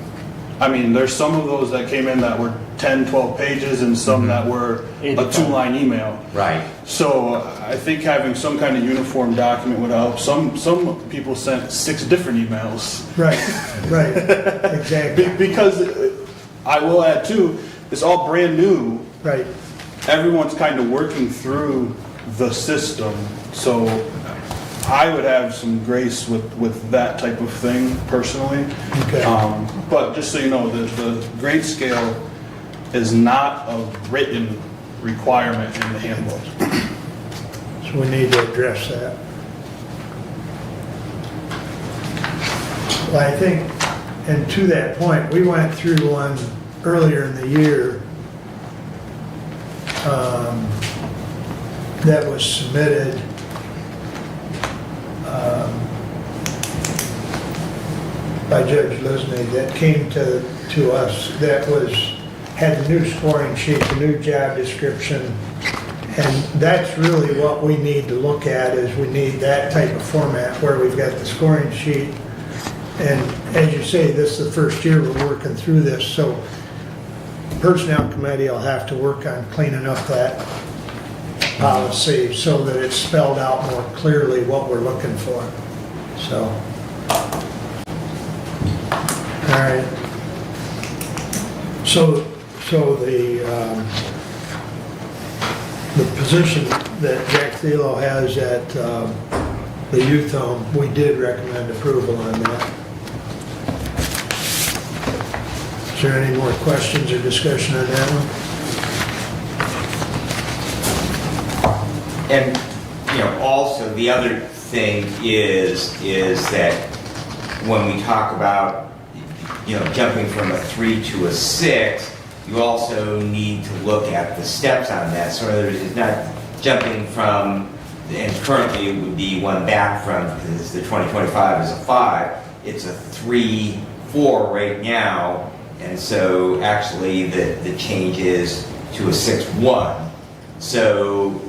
I mean, there's some of those that came in that were 10, 12 pages and some that were a 2-line email. right. So I think having some kind of uniform document would help. Some people sent 6 different emails. Right. Right. Exactly. Because I will add too, it's all brand new. Right. Everyone's kind of working through the system. So I would have some grace with that type of thing personally. Okay. But just so you know, the grade scale is not a written requirement in the handbook. So we need to address that. Well, I think, and to that point, we went through one earlier in the year that was submitted. by Judge Lisney that came to us that had a new scoring sheet, a new job description. And that's really what we need to look at, is we need that type of format where we've got the scoring sheet. And as you say, this is the first year we're working through this, so Personnel Committee will have to work on cleaning up that policy so that it's spelled out more clearly what we're looking for. So, all right. So the position that Jack Thelo has at the youth home, we did recommend approval on that. Is there any more questions or discussion on that one? And, also the other thing is that when we talk about, jumping from a 3 to a 6, you also need to look at the steps on that. So in other words, it's not jumping from, and currently it would be one back from, because the 2025 is a 5, it's a 3, 4 right now. And so actually the change is to a 6, 1. So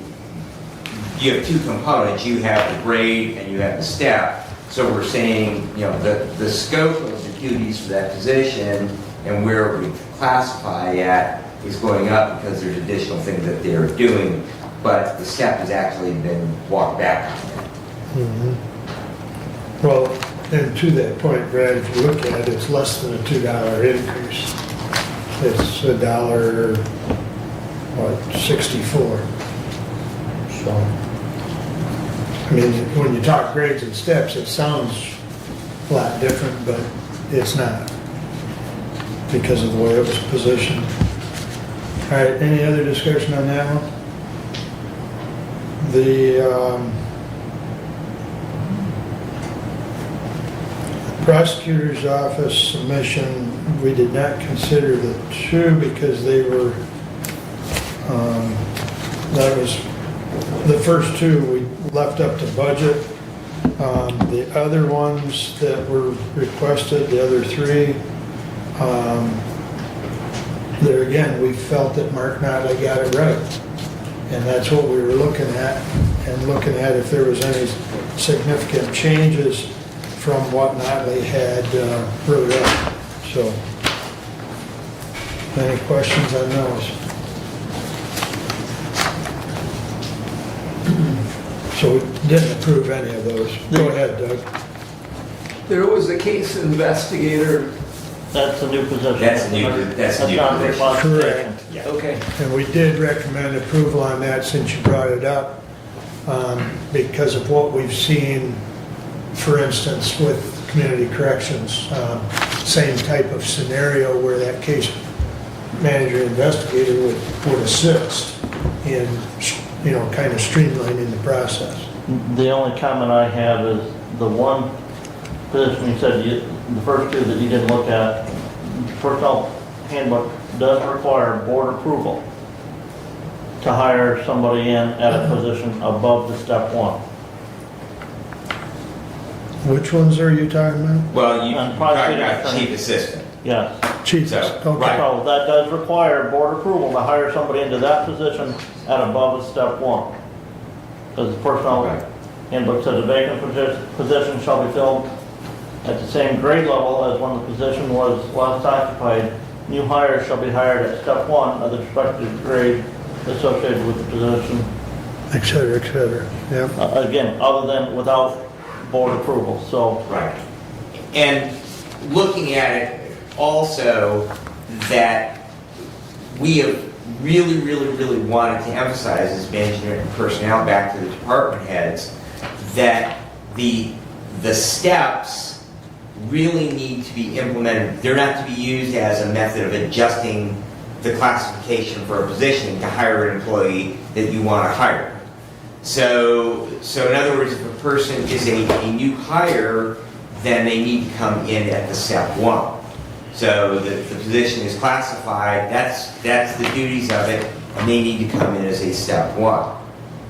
you have two components. You have the grade and you have the step. So we're saying, the scope of the duties for that position and where we classify at is going up because there's additional things that they're doing, but the step has actually been walked back on that. Mm-hmm. Well, and to that point, Brad, if you look at it, it's less than a $2 increase. It's $1.64. So, I mean, when you talk grades and steps, it sounds a lot different, but it's not, because of the way it was positioned. All right, any other discussion on that one? The prosecutor's office submission, we did not consider the 2 because they were, that was, the first 2 we left up to budget. The other ones that were requested, the other 3, there again, we felt that Mark Notley got it right. And that's what we were looking at, and looking at if there was any significant changes from what Notley had wrote up. So, any questions on those? So we didn't approve any of those. Go ahead, Doug. There was a case investigator. That's a new position. That's a new not position. reclassification. Yeah. Okay. And we did recommend approval on that since you brought it up, because of what we've seen, for instance, with community corrections, same type of scenario where that case manager investigator would assist in, kind of streamlining the process. The only comment I have is the one position you said, the first 2 that you didn't look at, personnel handbook does require board approval to hire somebody in at a position above the step 1. Which ones are you talking about? Well, you And talk prosecuting about attorney. chief assistant. Yes. Chief, So, okay. right. So that does require board approval to hire somebody into that position at above a step 1. Because the personnel Right. handbook says a vacant position shall be filled at the same grade level as when the position was last occupied. New hires shall be hired at step 1 of the respective grade associated with the position. Et cetera, yeah. Again, other than without board approval, so. Right. And looking at it also, that we have really wanted to emphasize as management and personnel back to the department heads, that the steps really need to be implemented. They're not to be used as a method of adjusting the classification for a position to hire an employee that you want to hire. So in other words, if a person is a new hire, then they need to come in at the step 1. So the position is classified, that's the duties of it, and they need to come in as a step 1.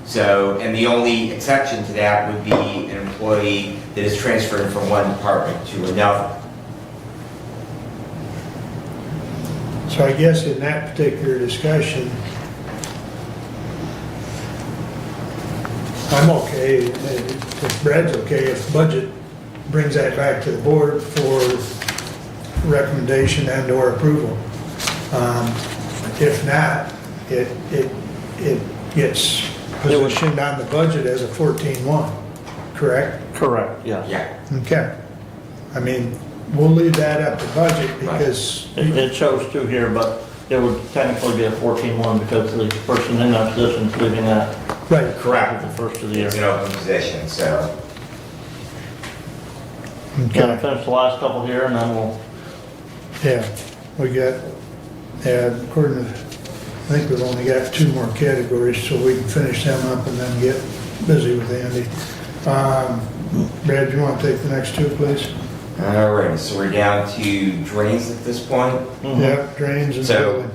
So, and the only exception to that would be an employee that is transferred from one department to another. So I guess in that particular discussion, I'm okay, if Brad's okay, if budget brings that back to the board for recommendation and or approval. If not, it gets positioned on the budget as a 14-1, correct? Correct, yes. Yeah. Okay. I mean, we'll leave that up to budget because, It shows 2 here, but it would technically be a 14-1 because the person in that position is leaving that right, Correct. the first of the year. It's an open position, so. Gonna okay, finish the last couple here and then we'll, yeah, we got, according to, I think we've only got 2 more categories, so we can finish them up and then get busy with Andy. Brad, do you want to take the next 2, please? Alrighty, so we're down to drains at this point. Yep, drains and So- building.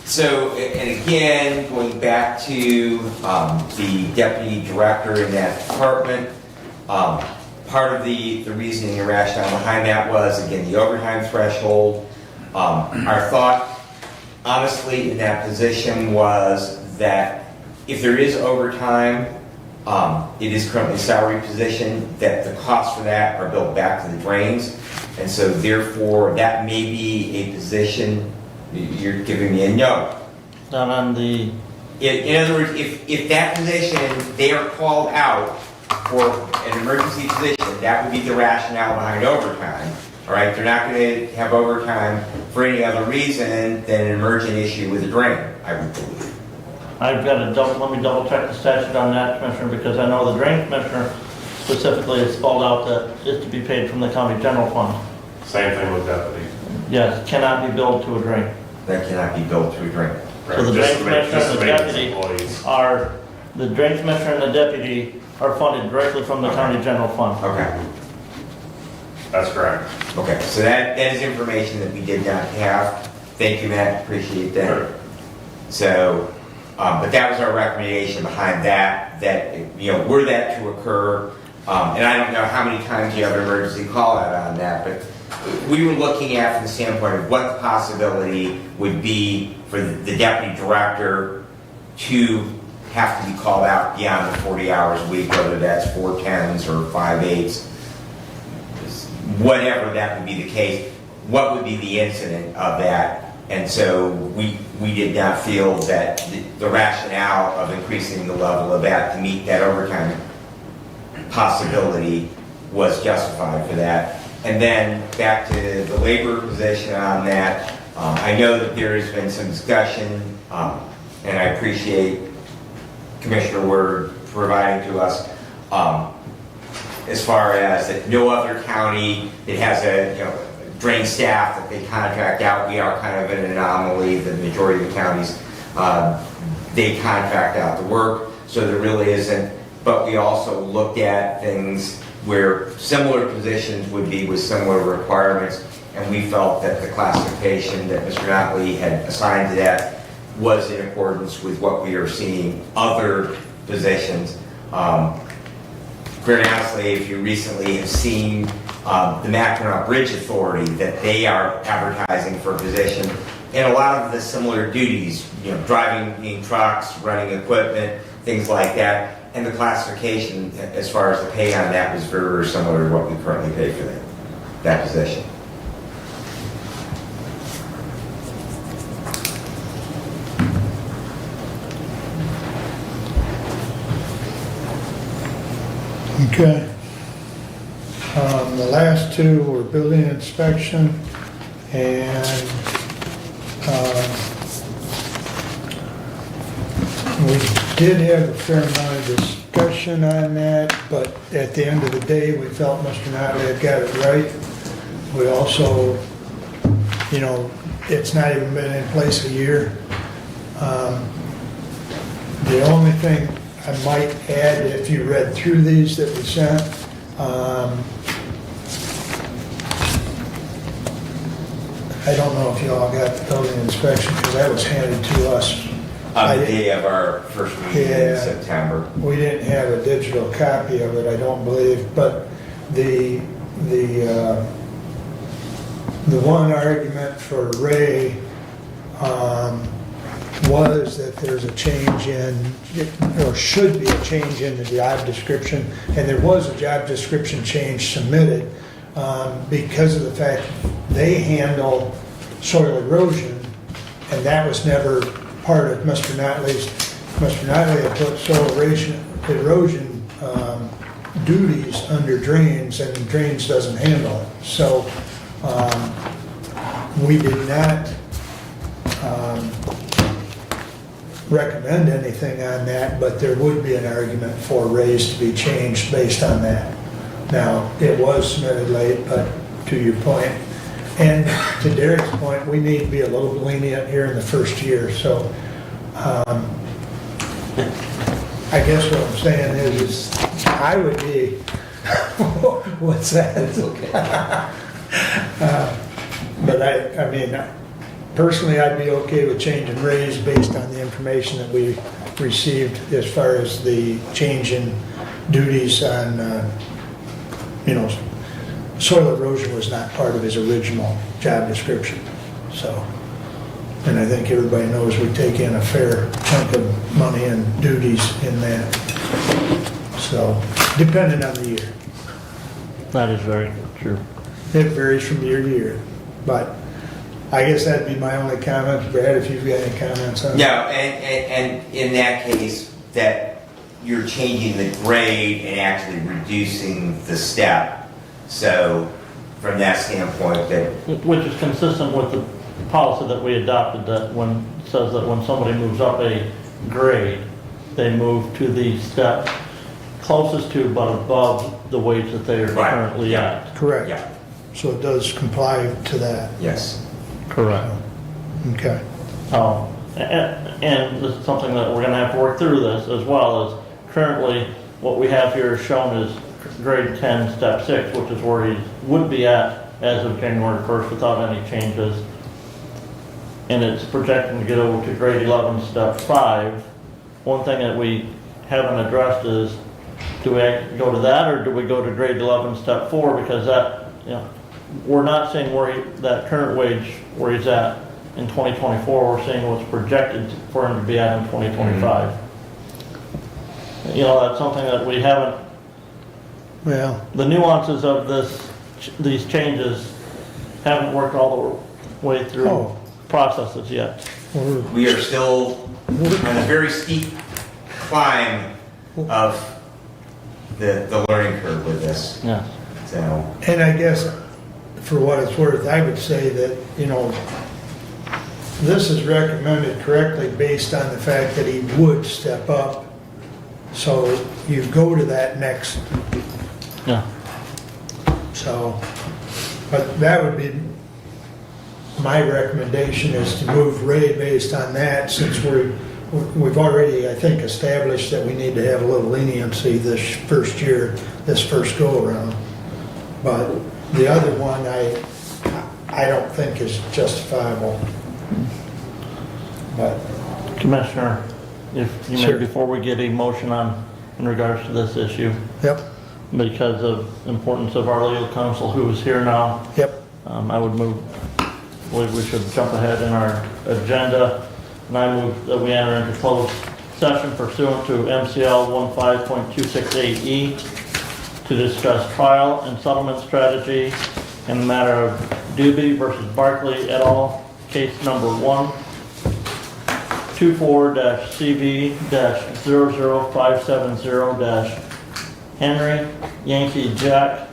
So, and again, going back to the deputy director in that department, part of the reasoning and rationale behind that was, again, the overtime threshold. Our thought, honestly, in that position was that if there is overtime, it is currently a salary position, that the costs for that are built back to the drains. And so therefore, that may be a position, you're giving me a no. down on the, In other words, if that position, they are called out for an emergency position, that would be the rationale behind overtime. All right, they're not going to have overtime for any other reason than an emergent issue with a drain, I would believe. I've got to let me double check the statute on that, Commissioner, because I know the drain commissioner specifically has spelled out that it's to be paid from the county general fund. Same thing with deputy. Yes, cannot be billed to a drain. That cannot be built to a drain. So the Just drain to make- commissioner just and to the make his deputy employees. are, the drain commissioner and the deputy are funded directly from the county general fund. Okay. That's correct. Okay, so that is information that we did not have. Thank you, Matt, appreciate that. So, but that was our recommendation behind that, were that to occur, and I don't know how many times you have an emergency call out on that, but we were looking at from the standpoint of what the possibility would be for the deputy director to have to be called out beyond the 40 hours a week, whether that's 4 10s or 5 8s. Whatever that would be the case, what would be the incident of that? And so we did not feel that the rationale of increasing the level of that to meet that overtime possibility was justified for that. And then back to the labor position on that, I know that there has been some discussion, and I appreciate Commissioner Word providing to us, as far as that no other county that has a drain staff that they contract out. We are kind of an anomaly. The majority of the counties, they contract out the work, so there really isn't. But we also looked at things where similar positions would be with similar requirements, and we felt that the classification that Mr. Notley had assigned to that was in accordance with what we are seeing other positions. Quite honestly, if you recently have seen the Mackinac Bridge Authority, that they are advertising for a position, and a lot of the similar duties, driving trucks, running equipment, things like that, and the classification as far as the pay on that was very, very similar to what we currently pay for that position. Okay. The last 2 were building inspection and we did have a fair amount of discussion on that, but at the end of the day, we felt Mr. Notley had got it right. We also, it's not even been in place a year. The only thing I might add, if you read through these that we sent, I don't know if you all got the building inspection, because that was handed to us. On the day of our first meeting in Yeah. September. We didn't have a digital copy of it, I don't believe, but the one argument for Ray was that there's a change in, or should be a change in the job description, and there was a job description change submitted because of the fact they handle soil erosion, and that was never part of Mr. Notley's. Mr. Notley had put soil erosion duties under drains, and drains doesn't handle it. So we did not recommend anything on that, but there would be an argument for raise to be changed based on that. Now, it was submitted late, but to your point, and to Derek's point, we need to be a little lenient here in the first year. So I guess what I'm saying is I would be, what's that? It's okay. But I mean, personally, I'd be okay with changing raise based on the information that we received as far as the change in duties on, soil erosion was not part of his original job description. So, and I think everybody knows we take in a fair chunk of money and duties in that. So, depending on the year. That is very true. It varies from year to year, but I guess that'd be my only comment. Brad, if you've got any comments on it. No, and in that case, that you're changing the grade and actually reducing the step. So from that standpoint, that Which is consistent with the policy that we adopted, that says that when somebody moves up a grade, they move to the step closest to but above the wage that they are Right, currently yeah. at. Correct. yeah, So it does comply to that. yes. Correct. Okay. And this is something that we're gonna have to work through this as well, as currently what we have here shown is grade 10, step 6, which is where he would be at as of January 1st without any changes. And it's projecting to get over to grade 11, step 5. One thing that we haven't addressed is, do we go to that or do we go to grade 11, step 4? Because that, we're not seeing that current wage where he's at in 2024, we're seeing what's projected for him to be at in 2025. That's something that we haven't, Well, the nuances of these changes haven't worked all the way through Oh. processes yet. We are still on a very steep climb of the learning curve with this. Yes. So, and I guess for what it's worth, I would say that, this is recommended correctly based on the fact that he would step up. So you go to that next. Yeah. So, but that would be, my recommendation is to move Ray based on that, since we've already, I think, established that we need to have a little leniency this first year, this first go-around. But the other one, I don't think is justifiable. But, Commissioner, if you may, Sure. before we get a motion in regards to this issue, yep, because of importance of our legal counsel who is here now, yep. I believe we should jump ahead in our agenda, and I move that we enter into closed session pursuant to MCL 15.268E to discuss trial and settlement strategy in the matter of Doobie versus Barkley et al., case number 124-CV-00570- Henry Yankee Jack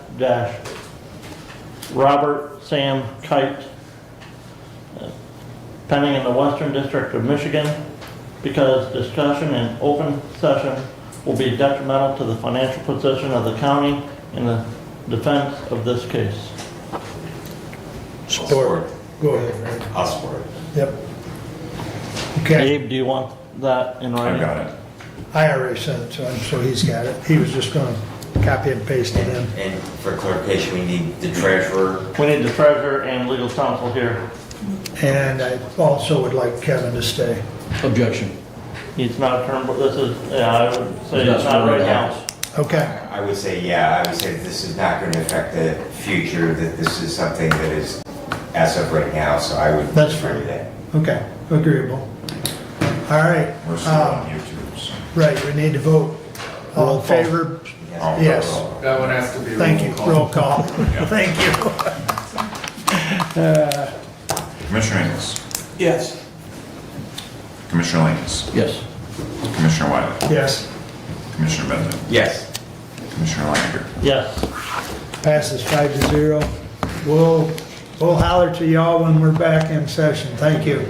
Robert Sam Kite, pending in the Western District of Michigan, because discussion in open session will be detrimental to the financial position of the county in the defense of this case. Support. Go ahead, Ray. I'll support it. Yep. Okay, Abe, do you want that in I writing? got it. I already sent it to him, so he's got it. He was just gonna copy and paste it in. And for clarification, we need the treasurer. We need the treasurer and legal counsel here. And I also would like Kevin to stay. Objection. He's not a term, but this is, I would say He's not it's not sworn right in. now. Okay, I would say, this is not going to affect the future, that this is something that is as of right now, so I would That's agree fine. with that. okay. agreeable. All right. We're still on YouTube, so. Right, we need to vote. All Roll in call. favor? I'll- Yes. That would have to be. Thank you, roll call. Yeah. Thank you. Commissioner Ingles, Yes. Commissioner Langus, Yes. Commissioner Wiley, Yes, Commissioner Benton, Yes. Commissioner Langer. Yes. passes 5-0. We'll holler to y'all when we're back in session. Thank you.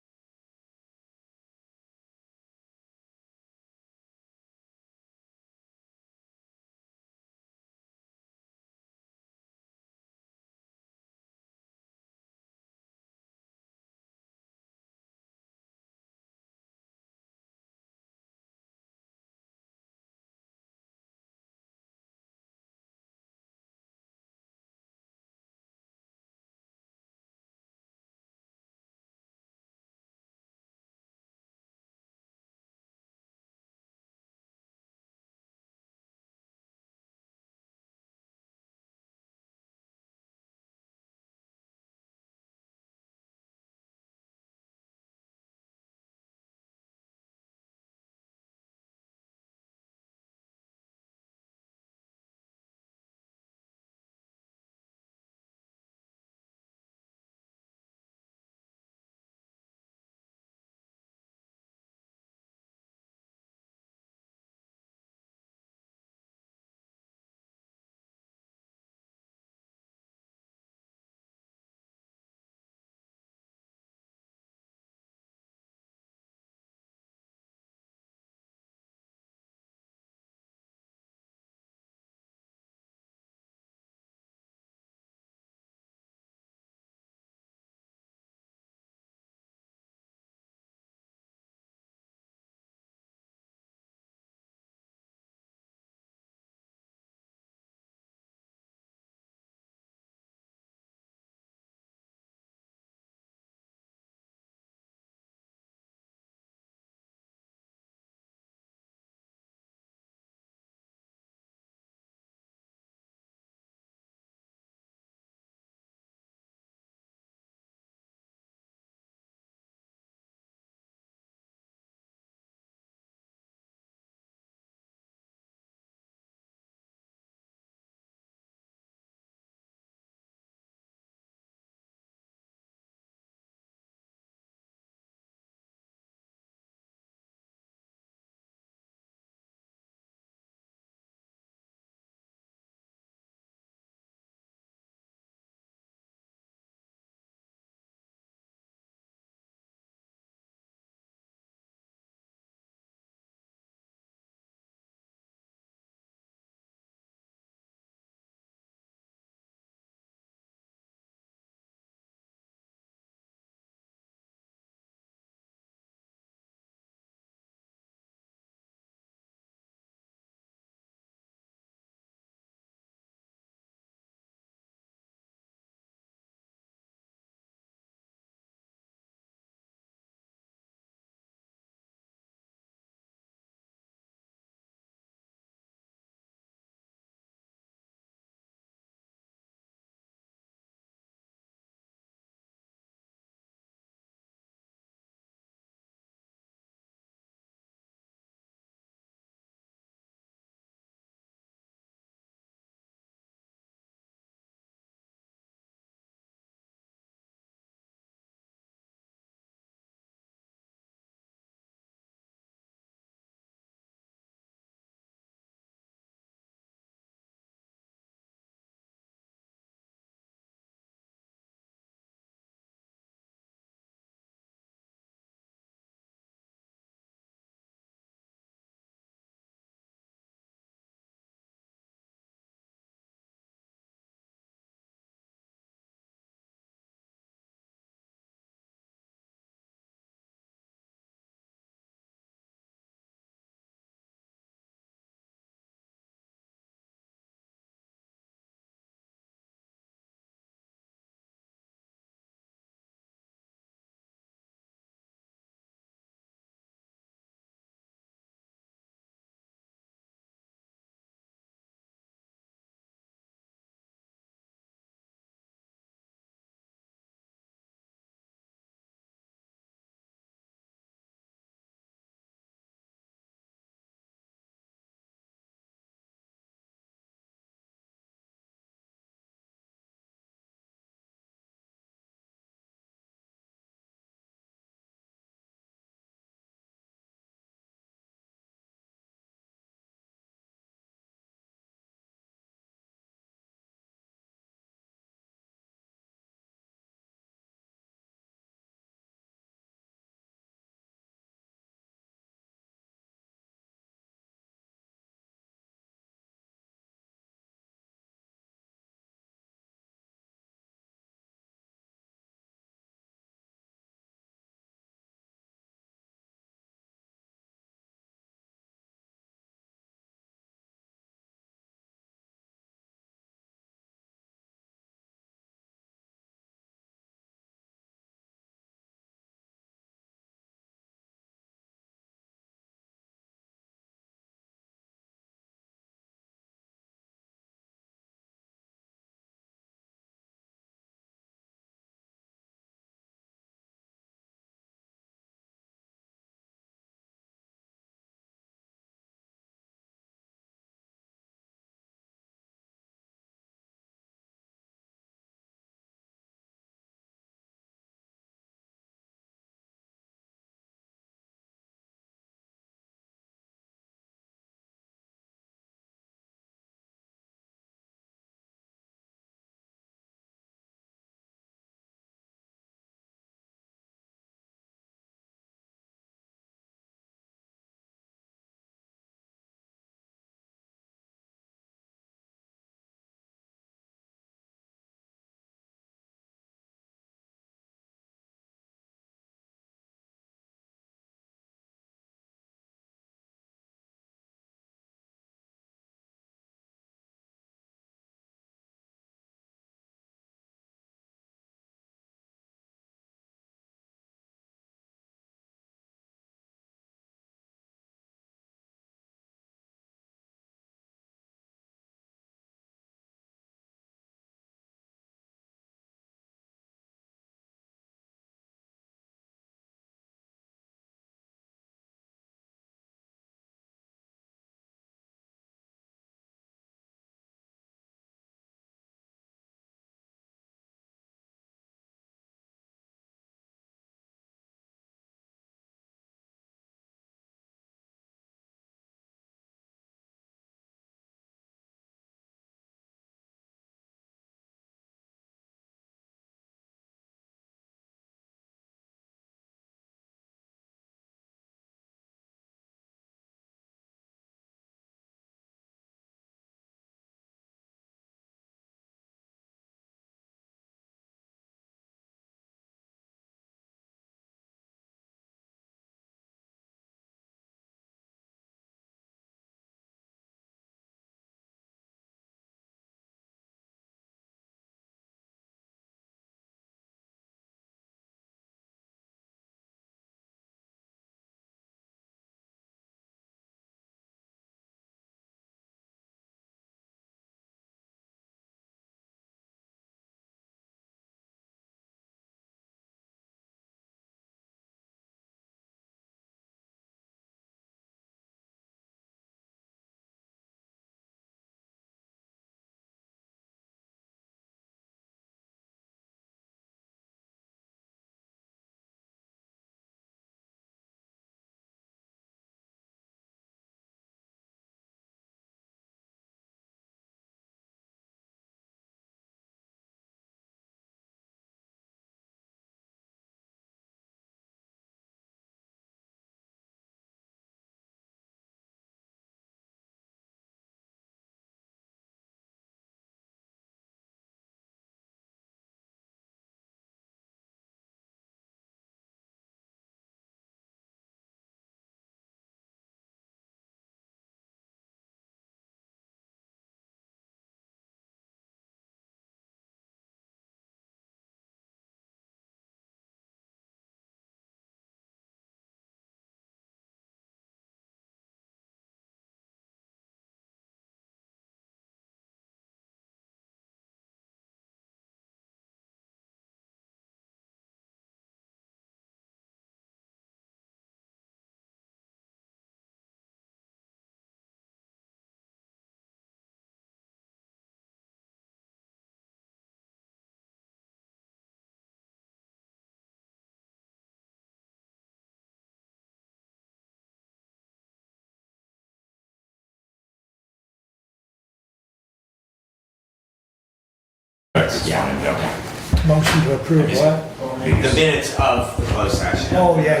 That's fine, yeah. Motion to approve what? The minutes of the closed session. Oh, yeah.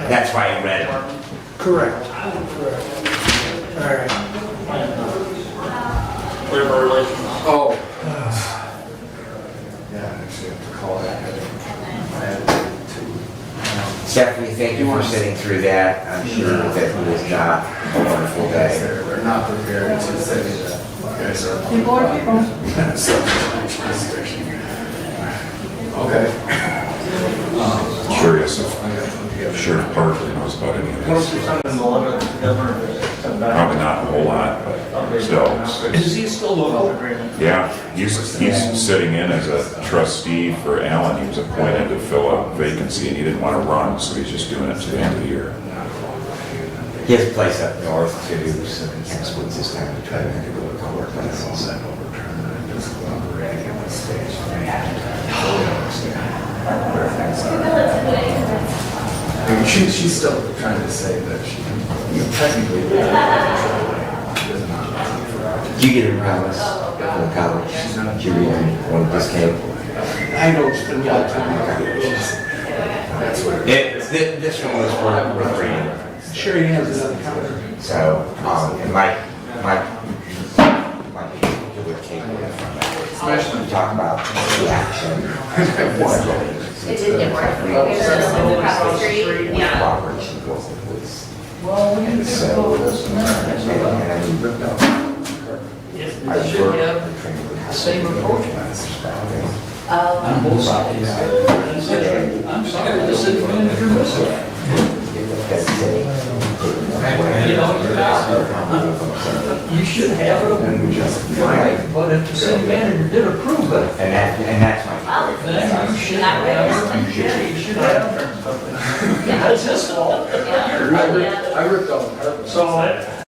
That's why I read them. Correct. All right. Labor relations. Oh, Stephanie, thank you for sitting through that. I'm sure that it was not a wonderful day. We're not prepared to say that. Okay. Curious if Sheriff Parker knows about any of What's this. your son in the letter to the governor? Probably not a whole lot, but still. is he still local? Yeah, he's sitting in as a trustee for Allen. He was appointed to fill a vacancy and he didn't want to run, so he's just doing it to the end of the year. He has a place up north too, so he kind of splits his time between there to go to court. But it's also I mean, she's still trying to say that she technically does not. Do you get a promise from college? Do you read one of this came? I don't spend a lot of time. This one was for reading. Sherry has another comment. So, and my people would take away from that. Especially talk about the action. It did get worse. There's this one across the street. Yeah. Cooperation with the police. Well, we And so, I should work have and train with the same approach. On both sides. I'm sorry, the city manager missed it. You should have it, right, but if the city manager did approve it, And that's my. Then you should have, you should have. That's his fault. I ripped off the carpet. So,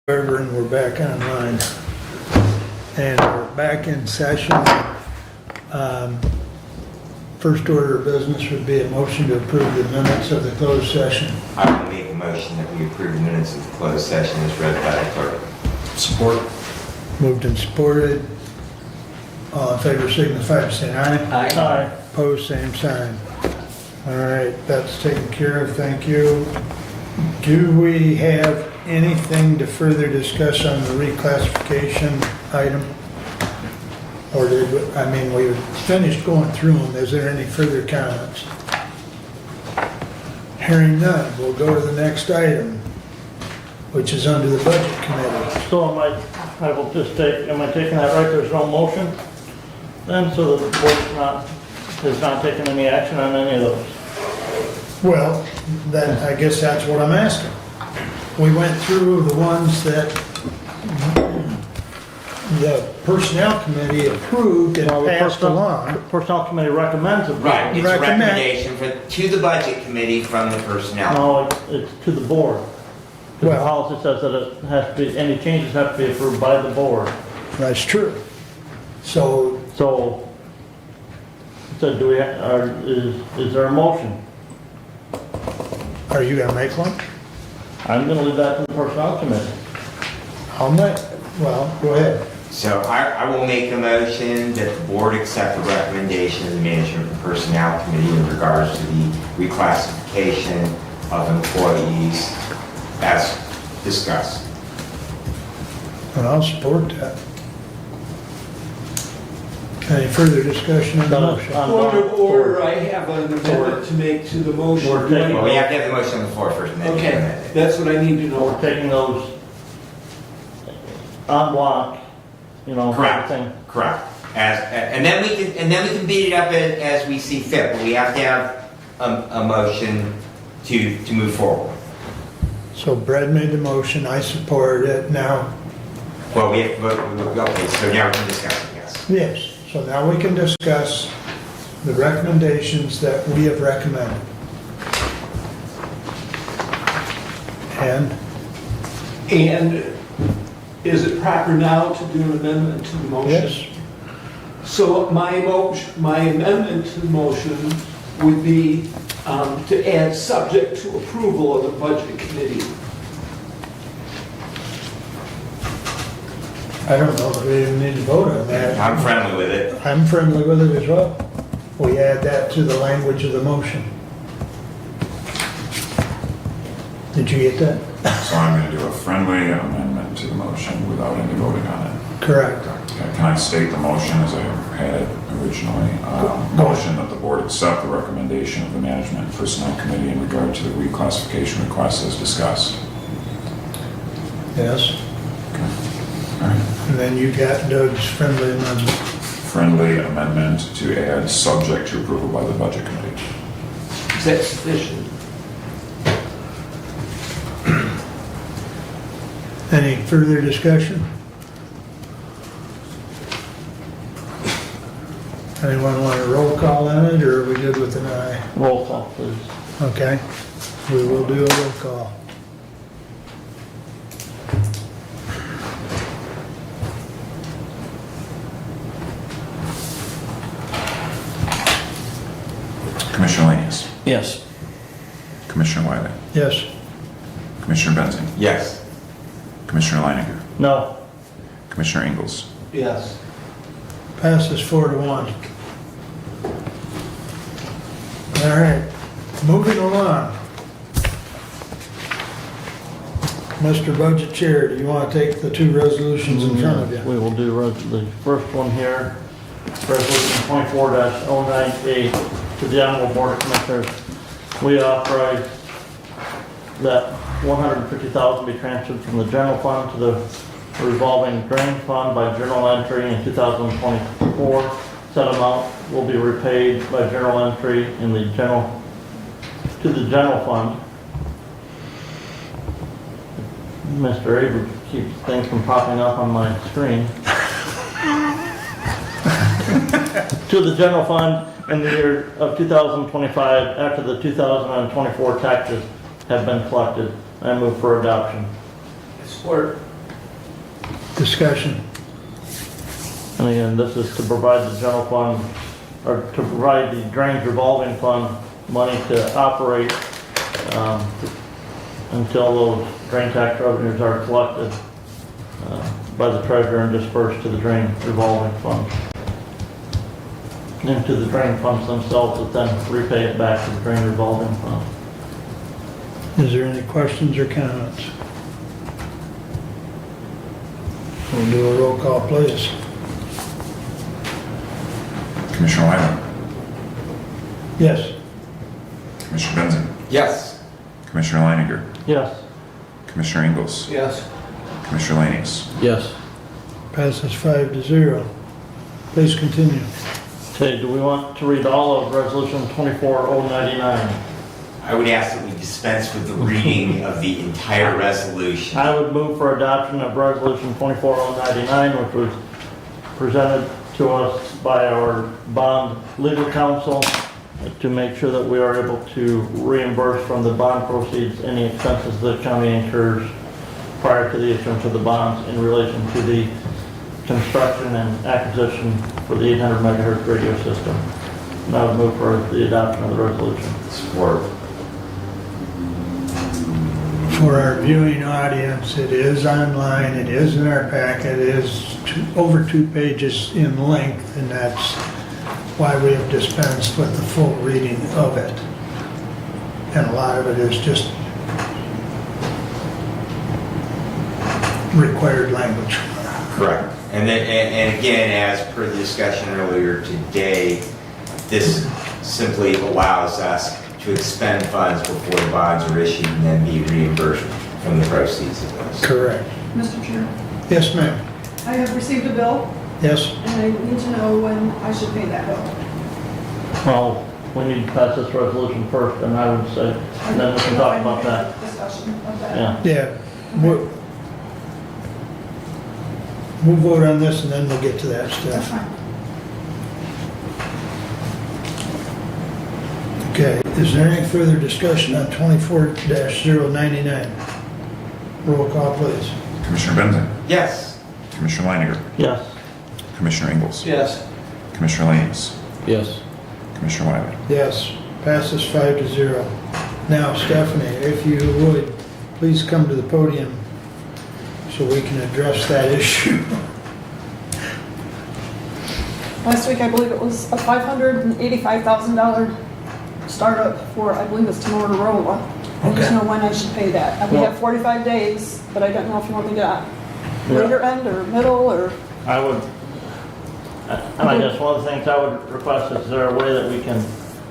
Whatever, and we're back online. And we're back in session. First order of business would be a motion to approve the minutes of the closed session. I will make a motion that we approve the minutes of the closed session as read by the clerk. Support. Moved and supported. All in favor signify by saying aye. Aye. Opposed, same sign. All right, that's taken care of, thank you. Do we have anything to further discuss on the reclassification item? Or did, we finished going through them, is there any further comments? Hearing none, we'll go to the next item, which is under the budget committee. So I will just take, am I taking that right, there's no motion? Then, so the board is not taking any action on any of those? Well, then, I guess that's what I'm asking. We went through the ones that the personnel committee approved and Well, the passed along. Personnel committee recommends it. Right, it's a Recommend. recommendation to the budget committee from the personnel. No, it's to the board. 'Cause the Well- policy says that it has to be, any changes have to be approved by the board. That's true. So, So do we, is there a motion? are you gonna make one? I'm gonna leave that to the personnel committee. Well, go ahead. So I will make a motion that the board accept the recommendation of the management and personnel committee in regards to the reclassification of employees as discussed. And I'll support that. Any further discussion on the motion? Point of order, I have an amendment to make to the motion. We're taking- Well, we have to have the motion on the floor first and then you can Okay, amend it. that's what I need to know. We're taking those en bloc, Correct. everything. Correct. And then we can beat it up as we see fit, but we have to have a motion to move forward. So Brad made the motion, I supported it. Now, Well, okay, so now we can discuss it, yes. yes, so now we can discuss the recommendations that we have recommended. And And is it proper now to do an amendment to the motion? yes, So my amendment to the motion would be to add subject to approval of the budget committee. I don't know if we even need to vote on that. I'm friendly with it. I'm friendly with it as well. We add that to the language of the motion. Did you get that? So I'm going to do a friendly amendment to the motion without any voting on it. Correct. Okay, can I state the motion as I had it originally? Motion that the board accept the recommendation of the Management and Personnel Committee in regard to the reclassification request as discussed. Yes. All right. And then you got Doug's friendly amendment. Friendly amendment to add subject to approval by the Budget Committee. Is that sufficient? Any further discussion? Anyone want a roll call on it, or are we good with an aye? Roll call, please. Okay, we will do a roll call. Commissioner Lanius. Yes. Commissioner Wiley. Yes, Commissioner Benzing. Yes. Commissioner Leininger. No. Commissioner Ingalls. Yes. passes 4-1. All right, moving along. Mr. Budget Chair, do you want to take the two resolutions in front of you? We will do the first one here, Resolution 24-098, to the Honorable Board of Commissioners. We authorize that $150,000 be transferred from the general fund to the revolving drain fund by journal entry in 2024. Said amount will be repaid by journal entry in the general, to the general fund. Mr. Avery keeps things from popping up on my screen. To the general fund in the year of 2025 after the 2024 taxes have been collected. I move for adoption. Support. Discussion. And again, this is to provide the general fund, or to provide the drainage revolving fund money to operate until those drain tax revenues are collected by the treasurer and dispersed to the drain revolving fund. Into the drain funds themselves that then repay it back to the drain revolving fund. Is there any questions or comments? We'll do a roll call, please. Commissioner Wyman, Yes. Commissioner Benson, Yes. Commissioner Leininger, Yes. Commissioner Ingles, Yes. Commissioner Lanius. Yes. Passes 5-0. Please continue. Okay, do we want to read all of Resolution 24099? I would ask that we dispense with the reading of the entire resolution. I would move for adoption of Resolution 24099, which was presented to us by our bond legal counsel to make sure that we are able to reimburse from the bond proceeds any expenses the county incurs prior to the issuance of the bonds in relation to the construction and acquisition for the 800 megahertz radio system. And I would move for the adoption of the resolution. Support. For our viewing audience, it is online, it is in our packet, it is over 2 pages in length, and that's why we have dispensed with the full reading of it. And a lot of it is just required language. Correct. And then, and again, as per the discussion earlier today, this simply allows us to expend funds before the bonds are issued and then be reimbursed from the proceeds of those. Correct. Mr. Chair, Yes, ma'am. I have received a bill, Yes? and I need to know when I should pay that bill. Well, we need to pass this resolution first, and I would say, and then we can talk about that. Discussion of that. Yeah. Yeah. We'll vote on this and then we'll get to that That's stuff. fine. Okay, is there any further discussion on 24-099? Roll call, please. Commissioner Benson, Yes. Commissioner Leininger, Yes. Commissioner Ingles, Yes. Commissioner Lanius, Yes. Commissioner Wyman. Yes, passes 5-0. Now, Stephanie, if you would, please come to the podium so we can address that issue. Last week, I believe it was a $585,000 startup for, I believe it's Motorola. I just Okay. know when I should pay that. And we have 45 days, but I don't know if you want me to later end or middle or, I would, and I guess one of the things I would request is there a way that we can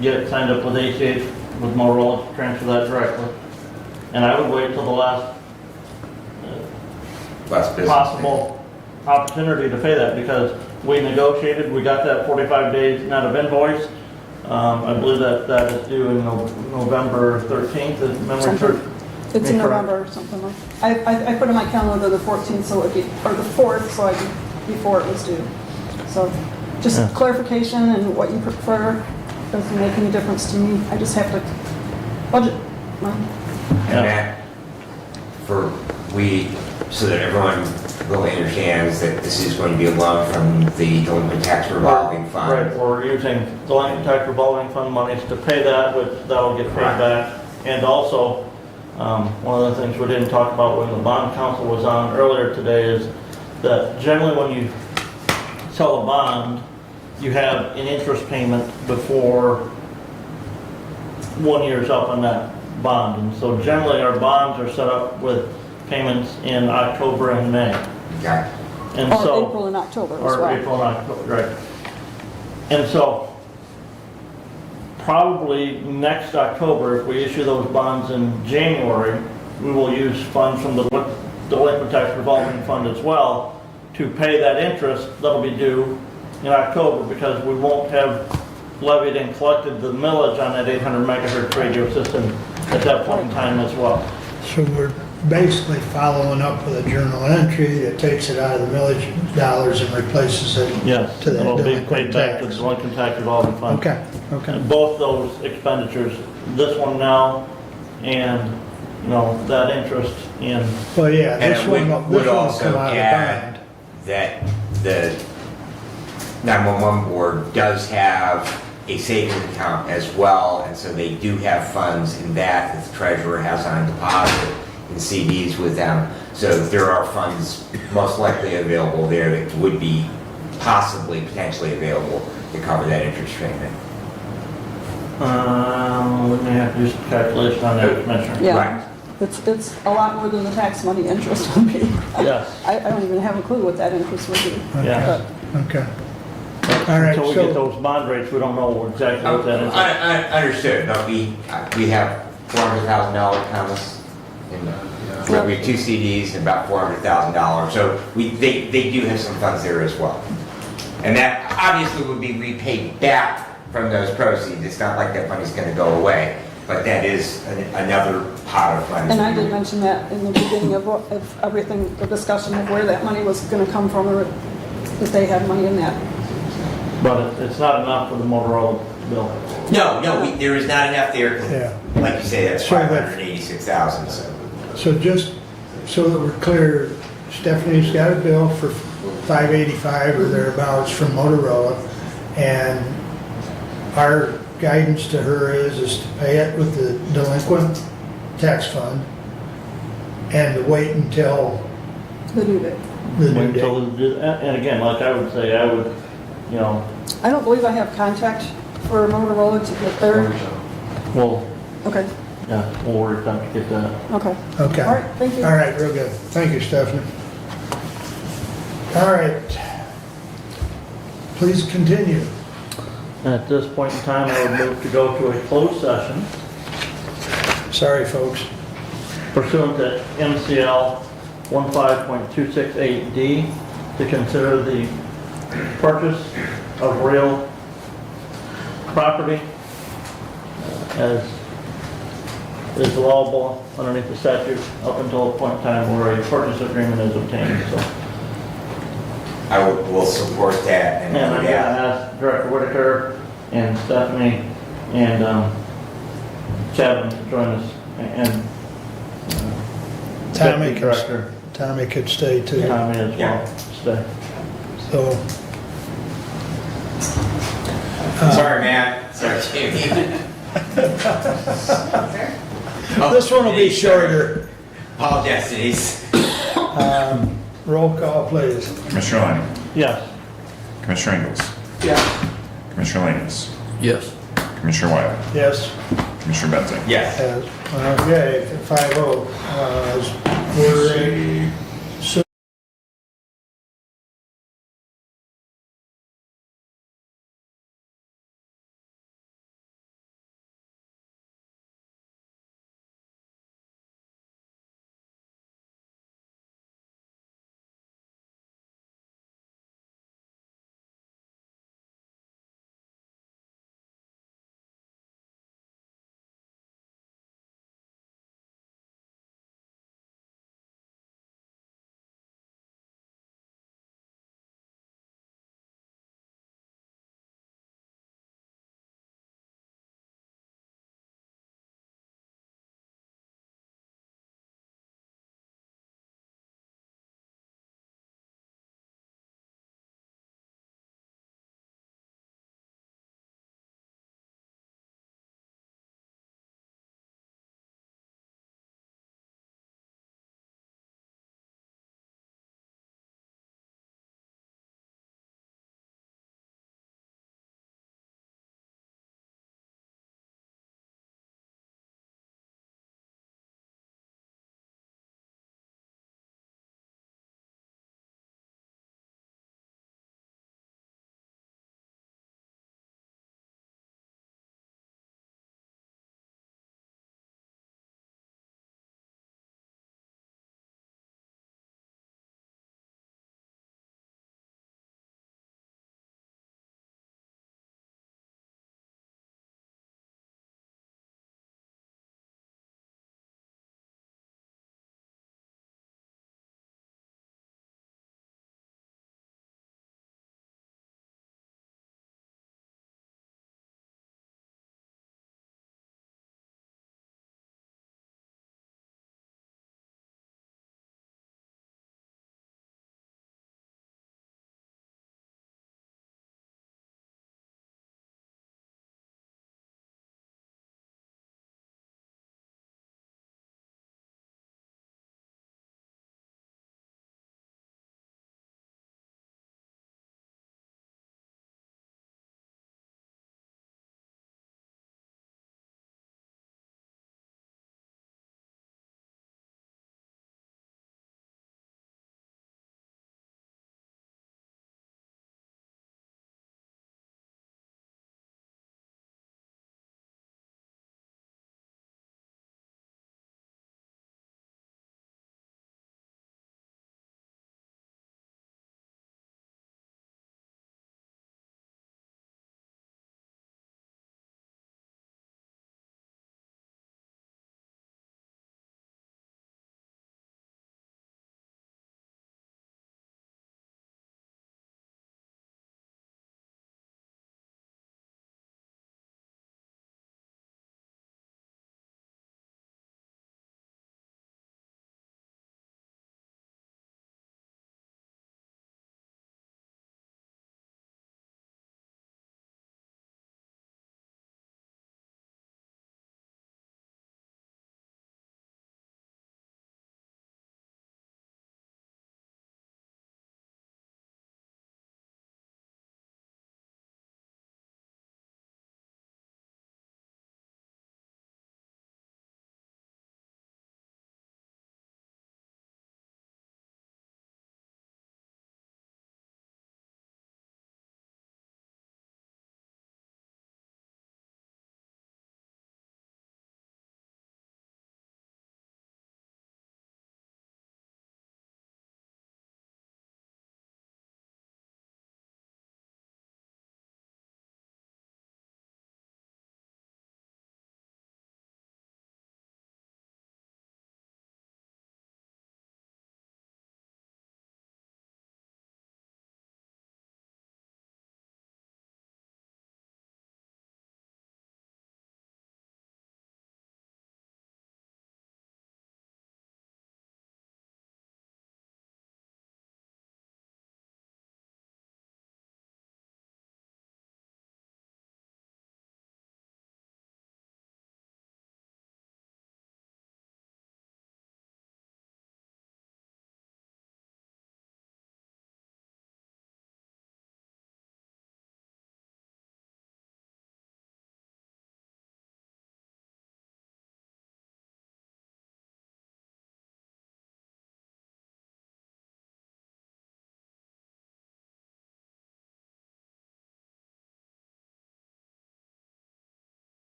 get it signed up with ACH, with Motorola, to transfer that directly? And I would wait till the last Last business. possible opportunity to pay that, because we negotiated, we got that 45 days net of invoice. I believe that is due in November 13th, if memory Something. serves. it's in me correct. November or something like. I put in my calendar the 14th, so it'd be, or the 4th, so I could, before it was due. So just Yeah. clarification and what you prefer doesn't make any difference to me. I just have to budget. Well, And that, so that everyone really understands that this is going to be a loan from the delinquent tax revolving fund. Right, we're using delinquent tax revolving fund monies to pay that, which that'll get paid Right. back. And also, one of the things we didn't talk about when the bond council was on earlier today is that generally when you sell a bond, you have an interest payment before 1 year's up on that bond. And so generally our bonds are set up with payments in October and May. Okay. And or so, April and October as or well. April and October, right. And so, probably next October, if we issue those bonds in January, we will use funds from the delinquent tax revolving fund as well to pay that interest that'll be due in October, because we won't have levied and collected the millage on that 800 megahertz radio system at that point in time as well. So we're basically following up with a journal entry that takes it out of the millage dollars and replaces it Yes, to that it'll be delinquent paid back to the tax. delinquent tax revolving fund. Okay, okay. And both those expenditures, this one now and, that interest in, Well, yeah, And this it one would will also come out of the add bond. that the 911 board does have a savings account as well, and so they do have funds in that the treasurer has on deposit in CDs with them. So there are funds most likely available there that would be potentially available to cover that interest payment. We may have to do some calculation on that, Commissioner. Yeah. Right. It's a lot more than the tax money interest would be. Yes. I don't even have a clue what that interest would be. Yeah. Okay. All right, Until we get so, those bond rates, we don't know exactly what that is. I understood, but we have $400,000 accounts in we have 2 CDs and about $400,000. So they do have some funds there as well. And that obviously would be repaid back from those proceeds. It's not like that money's going to go away, but that is another pot of money. And I did mention that in the beginning of everything, the discussion of where that money was gonna come from, or if they had money in that. But it's not enough for the Motorola bill. No, there is not enough there. 'Cause Yeah. like you say, that's So that- 586,000. so just so that we're clear, Stephanie's got a bill for $585 or thereabouts from Motorola, and our guidance to her is to pay it with the delinquent tax fund and to wait until The due date. the new Wait date. until- And again, like I would say, I would, you know, I don't believe I have contact for Motorola to get there. well, Okay, yeah, we'll work on to get that. okay. Okay. All right, thank you. All right, real good. Thank you, Stephanie. All right. Please continue. At this point in time, I would move to go to a closed session Sorry, folks. pursuant to MCL 15.268D to consider the purchase of real property as is allowable underneath the statute up until a point in time where a purchase agreement is obtained. So, Will support that. and I'm going to ask Director Whitaker and Stephanie and Kevin to join us, and Tommy Deputy Director Tommy could stay too. Tommy as Yeah. well. Stay. So, Sorry, man. Sorry, Jamie. this one will be shorter. Apologize, Denise. Roll call, please. Commissioner Lanning. Yes. Commissioner Ingles. Yeah. Commissioner Lanus. Yes. Commissioner Wiley. Yes. Commissioner Benton. Yes. Okay, 5-0. We're in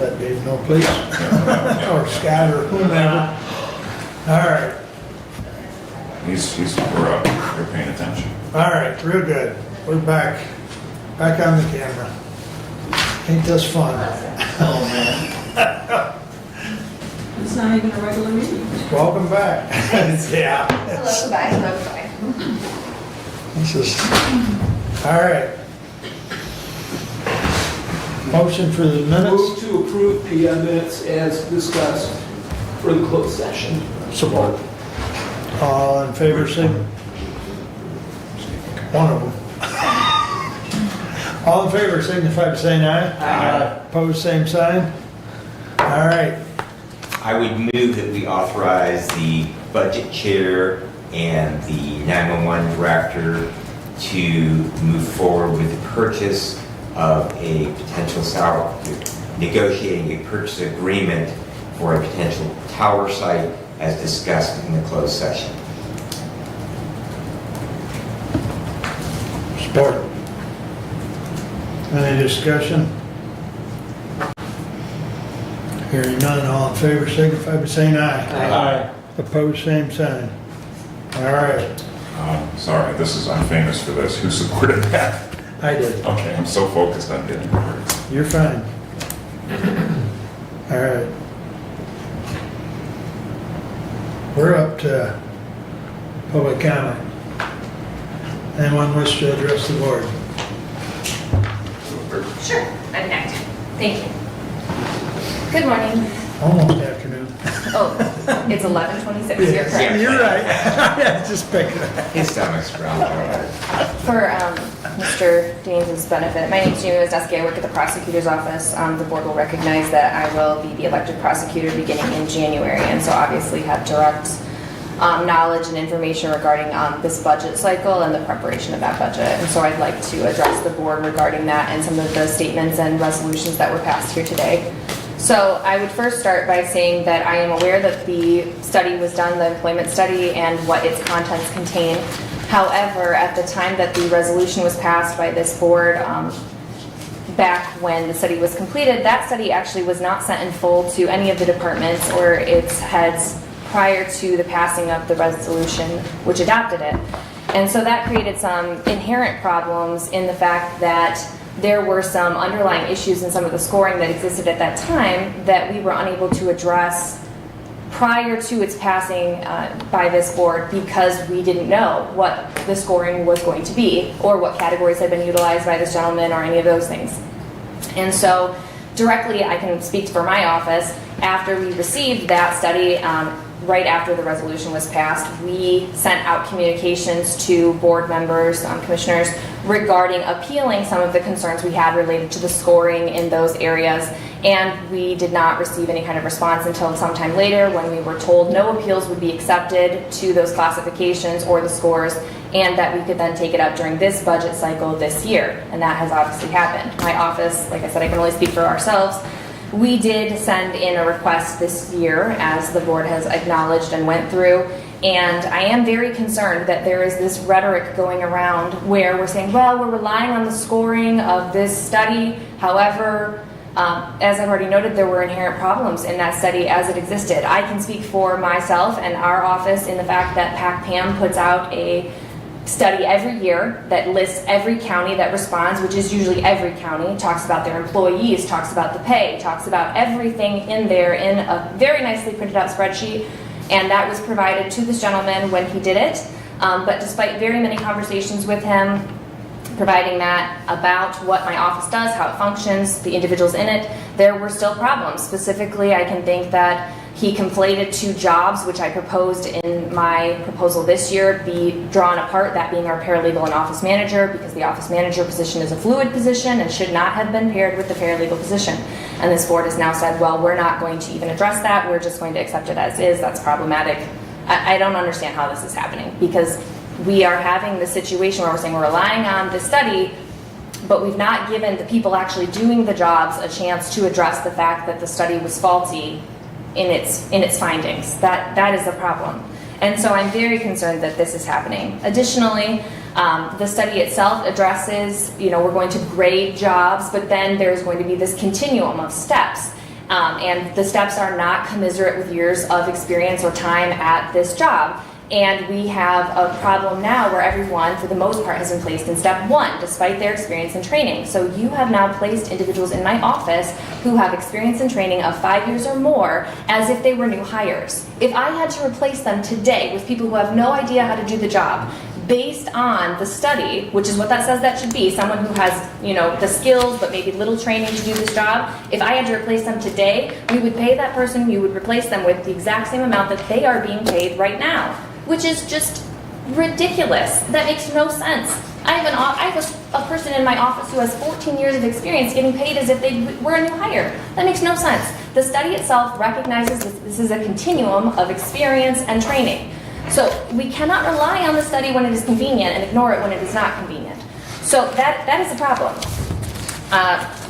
let Dave know, please. Yeah. Or Scott or whomever. All right, We're up, we're paying attention. all right, real good. We're back on the camera. Ain't this fun? It's not even a regular meeting. Welcome back. Yeah. Hello, bye, hello, bye. This is, all right. Motion for the Move minutes? to approve the minutes as discussed for the closed session. Support. All in favor, say. One of them. All in favor, signify by saying aye. Aye. Opposed, same sign. All right. I would move that we authorize the budget chair and the 911 director to move forward with the purchase of a potential negotiating a purchase agreement for a potential tower site as discussed in the closed session. Support. Any discussion? Hearing none, all in favor, signify by saying aye. Aye. Opposed, same sign. All right, Sorry, I'm famous for this. Who supported that? I did. Okay, I'm so focused on getting words. You're fine. All right. We're up to public comment. Anyone wish to address the board? Sure, I'm active. Thank you. Good morning. Almost afternoon. Oh, it's 11:26, you're correct. You're right. Yeah, just pick it up. His stomach's growling. For Mr. James's benefit, my name is Jamie Wisniewski. I work at the prosecutor's office. The board will recognize that I will be the elected prosecutor beginning in January, and so obviously have direct knowledge and information regarding this budget cycle and the preparation of that budget. And so I'd like to address the board regarding that and some of the statements and resolutions that were passed here today. So I would first start by saying that I am aware that the study was done, the employment study, and what its contents contain. However, at the time that the resolution was passed by this board, back when the study was completed, that study actually was not sent in full to any of the departments or its heads prior to the passing of the resolution which adopted it. And so that created some inherent problems in the fact that there were some underlying issues in some of the scoring that existed at that time that we were unable to address prior to its passing by this board because we didn't know what the scoring was going to be or what categories had been utilized by this gentleman or any of those things. And so directly I can speak for my office. After we received that study, right after the resolution was passed, we sent out communications to board members, commissioners, regarding appealing some of the concerns we had related to the scoring in those areas. And we did not receive any kind of response until sometime later when we were told no appeals would be accepted to those classifications or the scores, and that we could then take it up during this budget cycle this year. And that has obviously happened. My office, like I said, I can only speak for ourselves. We did send in a request this year, as the board has acknowledged and went through, and I am very concerned that there is this rhetoric going around where we're saying, well, we're relying on the scoring of this study. However, as I've already noted, there were inherent problems in that study as it existed. I can speak for myself and our office in the fact that PAC-PAM puts out a study every year that lists every county that responds, which is usually every county, talks about their employees, talks about the pay, talks about everything in there in a very nicely printed out spreadsheet, and that was provided to this gentleman when he did it. But despite very many conversations with him, providing that about what my office does, how it functions, the individuals in it, there were still problems. Specifically, I can think that he conflated two jobs, which I proposed in my proposal this year, be drawn apart, that being our paralegal and office manager, because the office manager position is a fluid position and should not have been paired with the paralegal position. And this board has now said, well, we're not going to even address that, we're just going to accept it as is. That's problematic. I don't understand how this is happening, because we are having this situation where we're saying we're relying on this study, but we've not given the people actually doing the jobs a chance to address the fact that the study was faulty in its findings. That is the problem. And so I'm very concerned that this is happening. Additionally, the study itself addresses, we're going to grade jobs, but then there's going to be this continuum of steps. And the steps are not commensurate with years of experience or time at this job. And we have a problem now where everyone, for the most part, has been placed in step 1, despite their experience and training. So you have now placed individuals in my office who have experience and training of 5 years or more as if they were new hires. If I had to replace them today with people who have no idea how to do the job, based on the study, which is what that says that should be, someone who has, the skills but maybe little training to do this job, if I had to replace them today, we would pay that person, we would replace them with the exact same amount that they are being paid right now, which is just ridiculous. That makes no sense. I have a person in my office who has 14 years of experience getting paid as if they were a new hire. That makes no sense. The study itself recognizes this is a continuum of experience and training. So we cannot rely on the study when it is convenient and ignore it when it is not convenient. So that is a problem.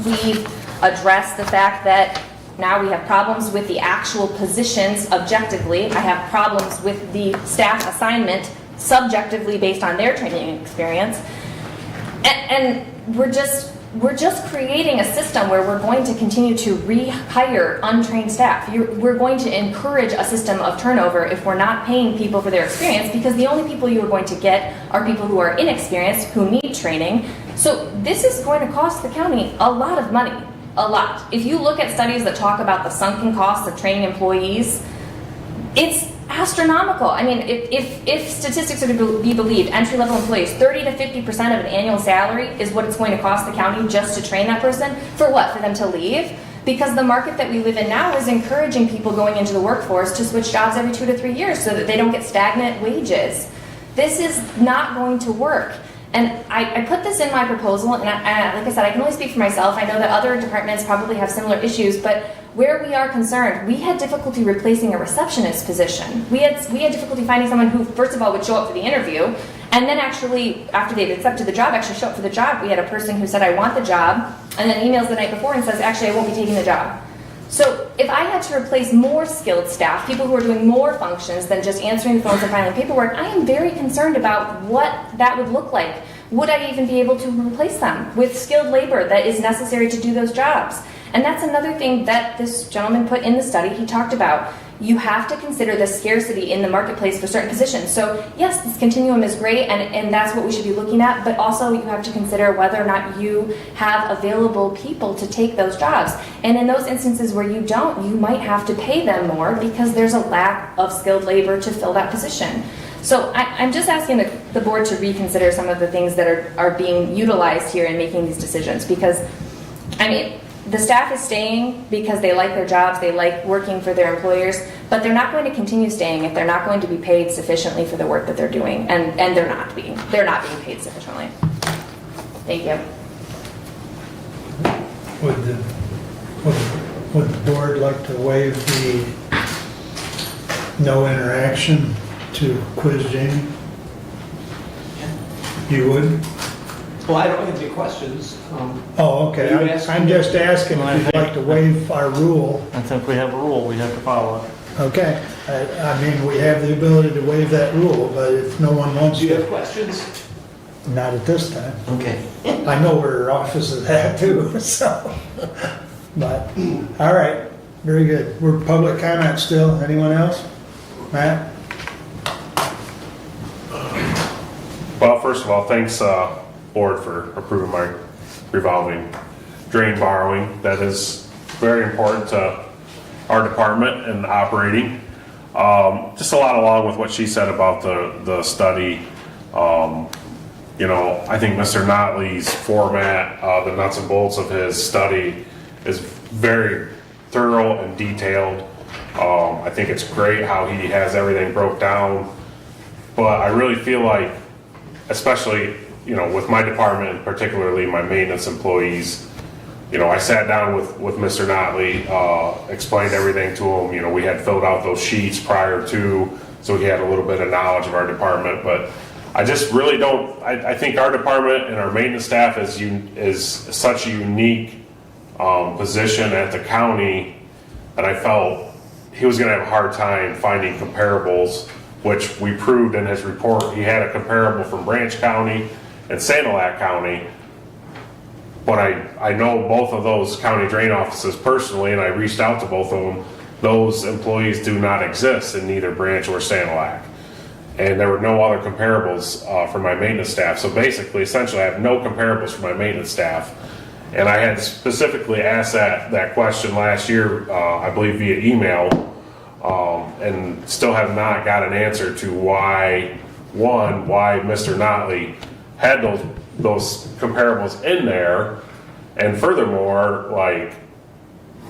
We address the fact that now we have problems with the actual positions objectively. I have problems with the staff assignment subjectively based on their training and experience. And we're just creating a system where we're going to continue to rehire untrained staff. We're going to encourage a system of turnover if we're not paying people for their experience, because the only people you are going to get are people who are inexperienced, who need training. So this is going to cost the county a lot of money, a lot. If you look at studies that talk about the sunken costs of training employees, it's astronomical. I mean, if statistics are to be believed, entry-level employees, 30 to 50% of an annual salary is what it's going to cost the county just to train that person. For what? For them to leave? Because the market that we live in now is encouraging people going into the workforce to switch jobs every 2 to 3 years so that they don't get stagnant wages. This is not going to work. And I put this in my proposal, and like I said, I can only speak for myself. I know that other departments probably have similar issues, but where we are concerned, we had difficulty replacing a receptionist position. We had difficulty finding someone who, first of all, would show up for the interview, and then actually, after they'd accepted the job, actually show up for the job. We had a person who said, I want the job, and then emails the night before and says, actually, I won't be taking the job. So if I had to replace more skilled staff, people who are doing more functions than just answering the phones and filing paperwork, I am very concerned about what that would look like. Would I even be able to replace them with skilled labor that is necessary to do those jobs? And that's another thing that this gentleman put in the study. He talked about you have to consider the scarcity in the marketplace for certain positions. So yes, this continuum is great, and that's what we should be looking at, but also you have to consider whether or not you have available people to take those jobs. And in those instances where you don't, you might have to pay them more because there's a lack of skilled labor to fill that position. So I'm just asking the board to reconsider some of the things that are being utilized here in making these decisions, because, I mean, the staff is staying because they like their jobs, they like working for their employers, but they're not going to continue staying if they're not going to be paid sufficiently for the work that they're doing, and they're not being paid sufficiently. Thank you. Would the board like to waive the no interaction to quiz Jamie? You would? Well, I don't have any questions. Oh, okay. I'm just asking if you'd like to waive our rule. And since we have a rule, we have to follow it. Okay. I mean, we have the ability to waive that rule, but if no one wants Do you have to, questions? not at this time. Okay. I know where her office is at too, so. But, all right, very good. We're public comment still. Anyone else? Matt? Well, first of all, thanks, board, for approving my revolving drain borrowing. That is very important to our department and operating. Just a lot along with what she said about the study. I think Mr. Notley's format, the nuts and bolts of his study is very thorough and detailed. I think it's great how he has everything broke down, but I really feel like, especially, with my department, and particularly my maintenance employees, I sat down with Mr. Notley, explained everything to him. We had filled out those sheets prior to, so he had a little bit of knowledge of our department, but I just really don't, I think our department and our maintenance staff is such a unique position at the county, and I felt he was gonna have a hard time finding comparables, which we proved in his report. He had a comparable from Branch County and Sanilac County, But I know both of those county drain offices personally, and I reached out to both of them. Those employees do not exist in neither Branch or Sanilac. And there were no other comparables for my maintenance staff. So basically, essentially, I have no comparables for my maintenance staff. And I had specifically asked that question last year, I believe via email, and still have not got an answer to why Mr. Notley had those comparables in there, and furthermore, like,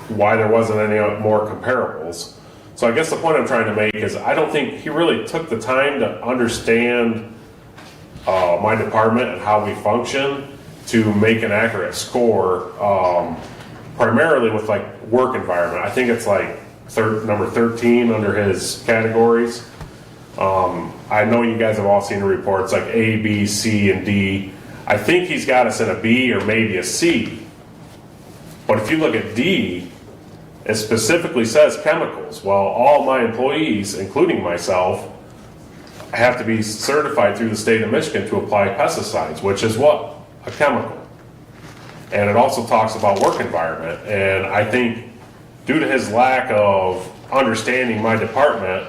why there wasn't any more comparables. So I guess the point I'm trying to make is I don't think he really took the time to understand my department and how we function to make an accurate score, primarily with like work environment. I think it's like number 13 under his categories. I know you guys have all seen the reports like A, B, C, and D. I think he's got us in a B or maybe a C. But if you look at D, it specifically says chemicals. Well, all my employees, including myself, have to be certified through the state of Michigan to apply pesticides, which is what? A chemical. And it also talks about work environment. And I think due to his lack of understanding my department,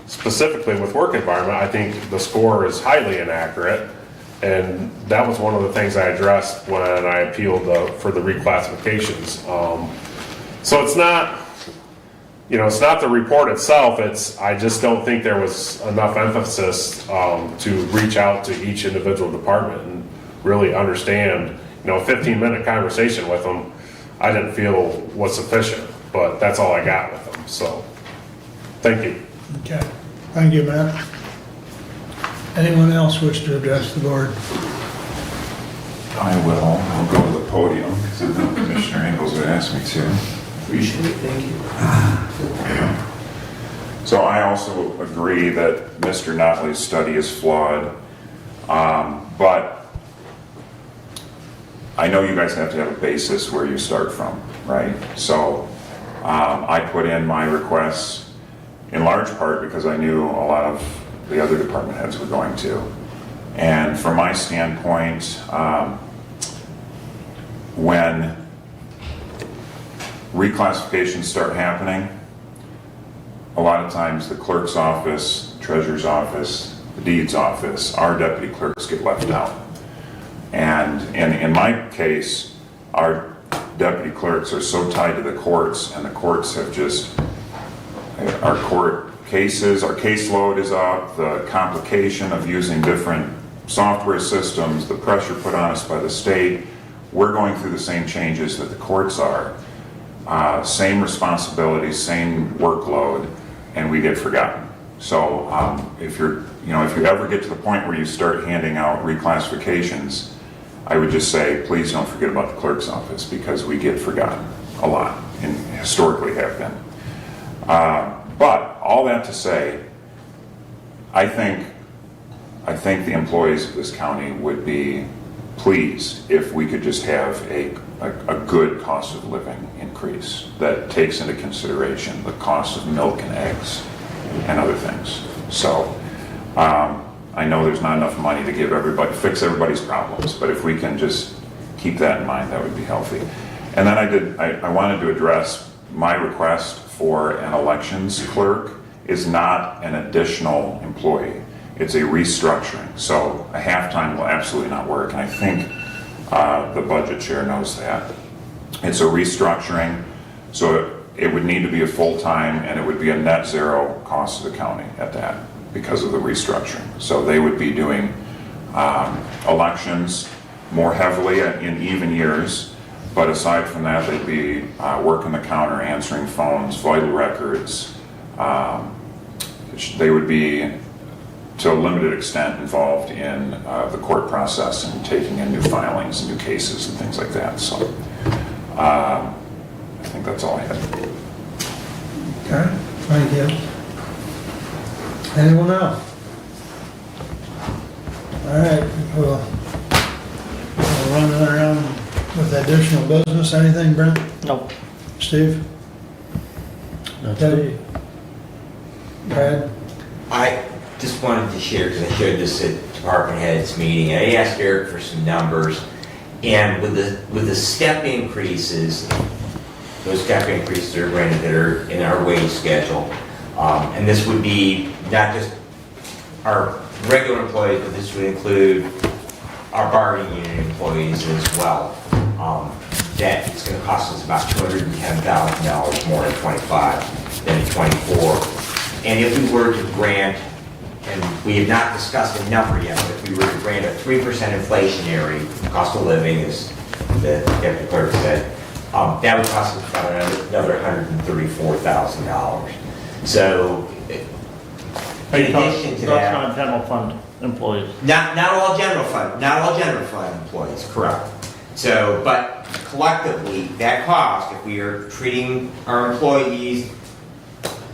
specifically with work environment, I think the score is highly inaccurate. And that was one of the things I addressed when I appealed for the reclassifications. So it's not, it's not the report itself. I just don't think there was enough emphasis to reach out to each individual department and really understand. A 15-minute conversation with them, I didn't feel was sufficient, but that's all I got with them. So, thank you. Okay, thank you, Matt. Anyone else wish to address the board? I will. I'll go to the podium because I know Commissioner Ingles would ask me to. Appreciate it, thank you. So I also agree that Mr. Notley's study is flawed, but I know you guys have to have a basis where you start from, right? So I put in my requests in large part because I knew a lot of the other department heads were going to. And from my standpoint, when reclassifications start happening, a lot of times the clerk's office, treasurer's office, the deeds office, our deputy clerks get left out. And in my case, our deputy clerks are so tied to the courts, and the courts have just, our court cases, our caseload is up, the complication of using different software systems, the pressure put on us by the state. We're going through the same changes that the courts are. Same responsibilities, same workload, and we get forgotten. So if you ever get to the point where you start handing out reclassifications, I would just say, please don't forget about the clerk's office because we get forgotten a lot and historically have been. But all that to say, I think the employees of this county would be pleased if we could just have a good cost of living increase that takes into consideration the cost of milk and eggs and other things. So I know there's not enough money to fix everybody's problems, but if we can just keep that in mind, that would be healthy. And then I wanted to address my request for an elections clerk is not an additional employee. It's a restructuring. So a half-time will absolutely not work, and I think the budget chair knows that. It's a restructuring, so it would need to be a full-time, and it would be a net zero cost to the county at that because of the restructuring. So they would be doing elections more heavily in even years, but aside from that, they'd be working the counter, answering phones, vital records. They would be, to a limited extent, involved in the court process and taking in new filings and new cases and things like that. So I think that's all I have. Okay, thank you. Anyone else? All right, we'll run around with additional business. Anything, Brent? No. Steve? Debbie? Brad? I just wanted to share, because I shared this at department heads meeting. I asked Eric for some numbers, And with the step increases, those step increases are granted that are in our wage schedule. And this would be not just our regular employees, but this would include our bargaining unit employees as well. That it's going to cost us about $210,000 more in '25 than in '24. And if we were to grant, and we have not discussed a number yet, but if we were to grant a 3% inflationary cost of living, as the deputy clerk said, that would cost us about another $134,000. So, in addition to that, that's not general fund employees. not all general fund employees, correct. So, but collectively, that cost, if we are treating our employees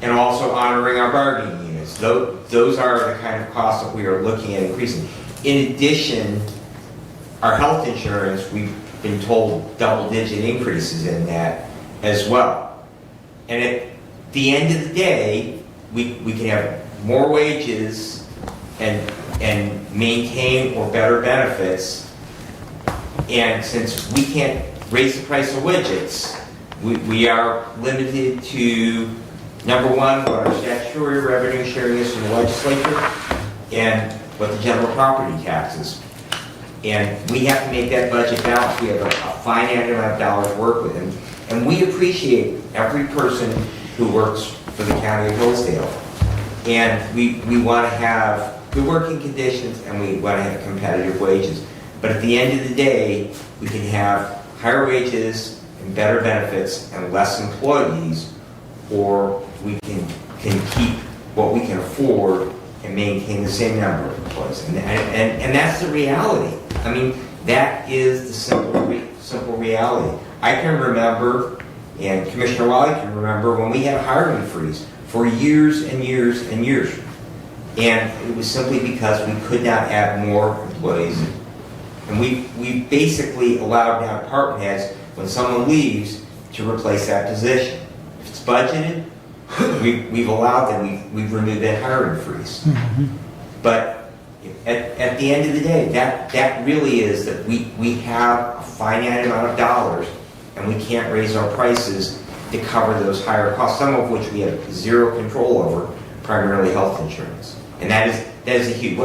and also honoring our bargaining units, those are the kind of costs that we are looking at increasing. In addition, our health insurance, we've been told double-digit increases in that as well. And at the end of the day, we can have more wages and maintain or better benefits. And since we can't raise the price of widgets, we are limited to, number one, what our statutory revenue sharing is from the legislature and what the general property taxes. And we have to make that budget balance. We have a finite amount of dollars to work with. And we appreciate every person who works for the county of Hillsdale. And we want to have good working conditions and we want to have competitive wages. But at the end of the day, we can have higher wages and better benefits and less employees, or we can keep what we can afford and maintain the same number of employees. And that's the reality. I mean, that is the simple reality. I can remember, and Commissioner Wiley can remember, when we had a hiring freeze for years and years and years. And it was simply because we could not add more employees. And we basically allowed now department heads, when someone leaves, to replace that position. If it's budgeted, we've allowed them, we've removed that hiring freeze. But at the end of the day, that really is that we have a finite amount of dollars and we can't raise our prices to cover those higher costs, some of which we have zero control over, primarily health insurance. And that is a huge,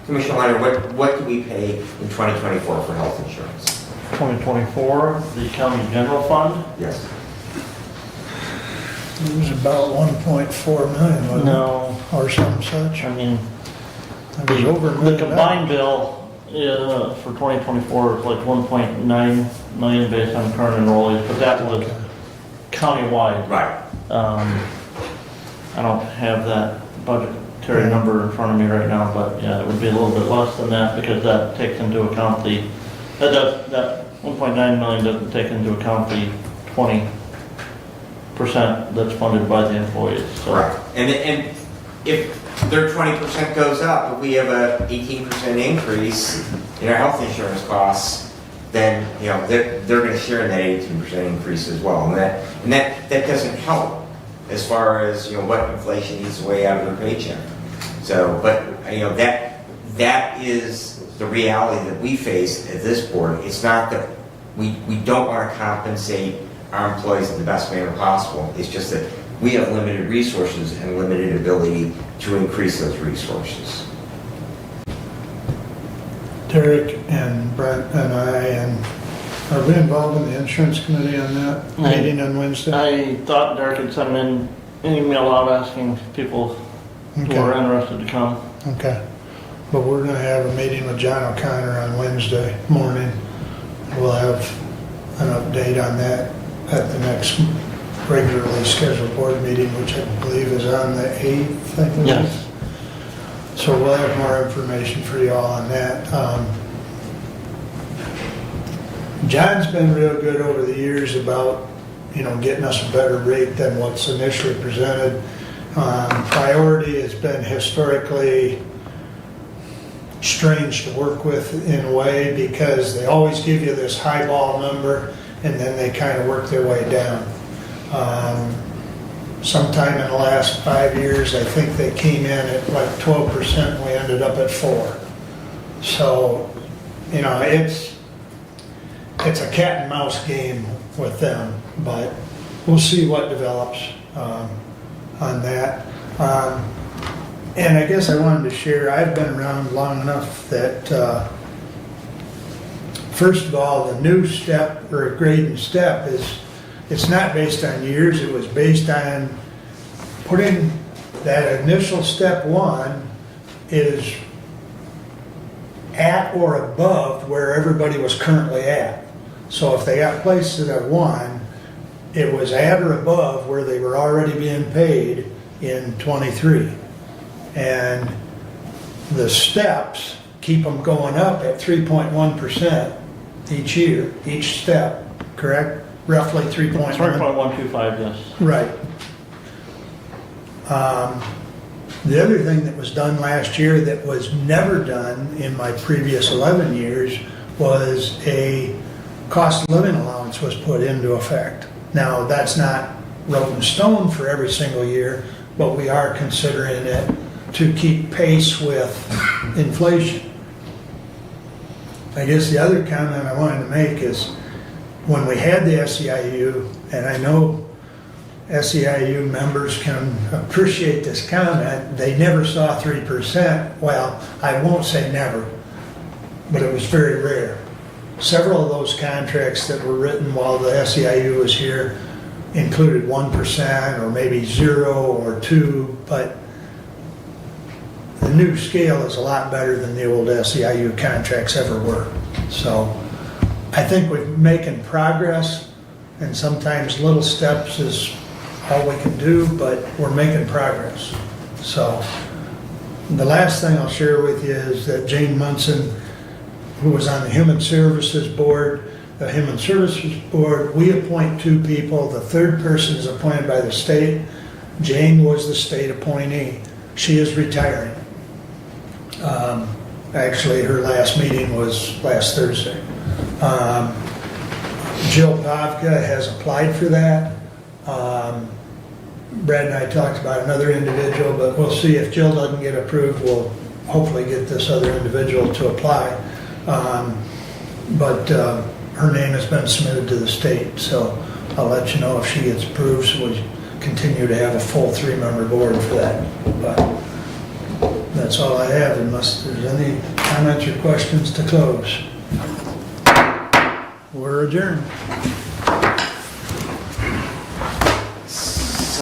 Commissioner Leonard, what do we pay in 2024 for health insurance? 2024, the county general fund? Yes. It was about 1.4 million, wasn't it? No. Or some such. I mean, It was over a the million. combined bill for 2024 is like 1.9 million based on current enrollees, but that was countywide. Right. I don't have that budgetary number in front of me right now, but yeah, it would be a little bit less than that because that takes into account that 1.9 million doesn't take into account the 20% that's funded by the employees. So. Right. And if their 20% goes up, if we have a 18% increase in our health insurance costs, then they're going to share in that 18% increase as well, and that doesn't help as far as what inflation eats away out of their paycheck. So, but that is the reality that we face at this board. It's not that we don't want to compensate our employees in the best manner possible. It's just that we have limited resources and limited ability to increase those resources. Derek and Brent and I, are we involved in the insurance committee on that meeting on Wednesday? I thought Derek had sent an email out asking people who are interested to come. Okay. But we're going to have a meeting with John O'Connor on Wednesday morning. We'll have an update on that at the next regularly scheduled board meeting, which I believe is on the 8th, I believe. Yes. So we'll have more information for you all on that. John's been real good over the years about, getting us a better rate than what's initially presented. Priority has been historically strange to work with in a way because they always give you this highball number and then they kind of work their way down. Sometime in the last 5 years, I think they came in at like 12% and we ended up at 4%. So, it's a cat and mouse game with them, but we'll see what develops on that. And I guess I wanted to share, I've been around long enough that, first of all, the new step or grade and step it's not based on years, it was based on putting that initial step one is at or above where everybody was currently at. So if they got placed at a 1, it was at or above where they were already being paid in 23. And the steps keep them going up at 3.1% each year, each step, correct? Roughly 3.1. 3.125, yes. Right. The other thing that was done last year that was never done in my previous 11 years was a cost of living allowance was put into effect. Now, that's not wrote in stone for every single year, but we are considering it to keep pace with inflation. I guess the other comment I wanted to make is when we had the SEIU, and I know SEIU members can appreciate this comment, they never saw 3%. Well, I won't say never, but it was very rare. Several of those contracts that were written while the SEIU was here included 1% or maybe 0 or 2, but the new scale is a lot better than the old SEIU contracts ever were. So I think we're making progress, and sometimes little steps is all we can do, but we're making progress. So the last thing I'll share with you is that Jane Munson, who was on the Human Services Board, the Human Services Board, we appoint 2 people. The third person is appointed by the state. Jane was the state appointee. She is retiring. Actually, her last meeting was last Thursday. Jill Pavka has applied for that. Brad and I talked about another individual, but we'll see if Jill doesn't get approved, we'll hopefully get this other individual to apply. But her name has been submitted to the state, so I'll let you know if she gets approved, so we continue to have a full 3-member board for that. But that's all I have, unless there's any comments or questions to close. We're adjourned.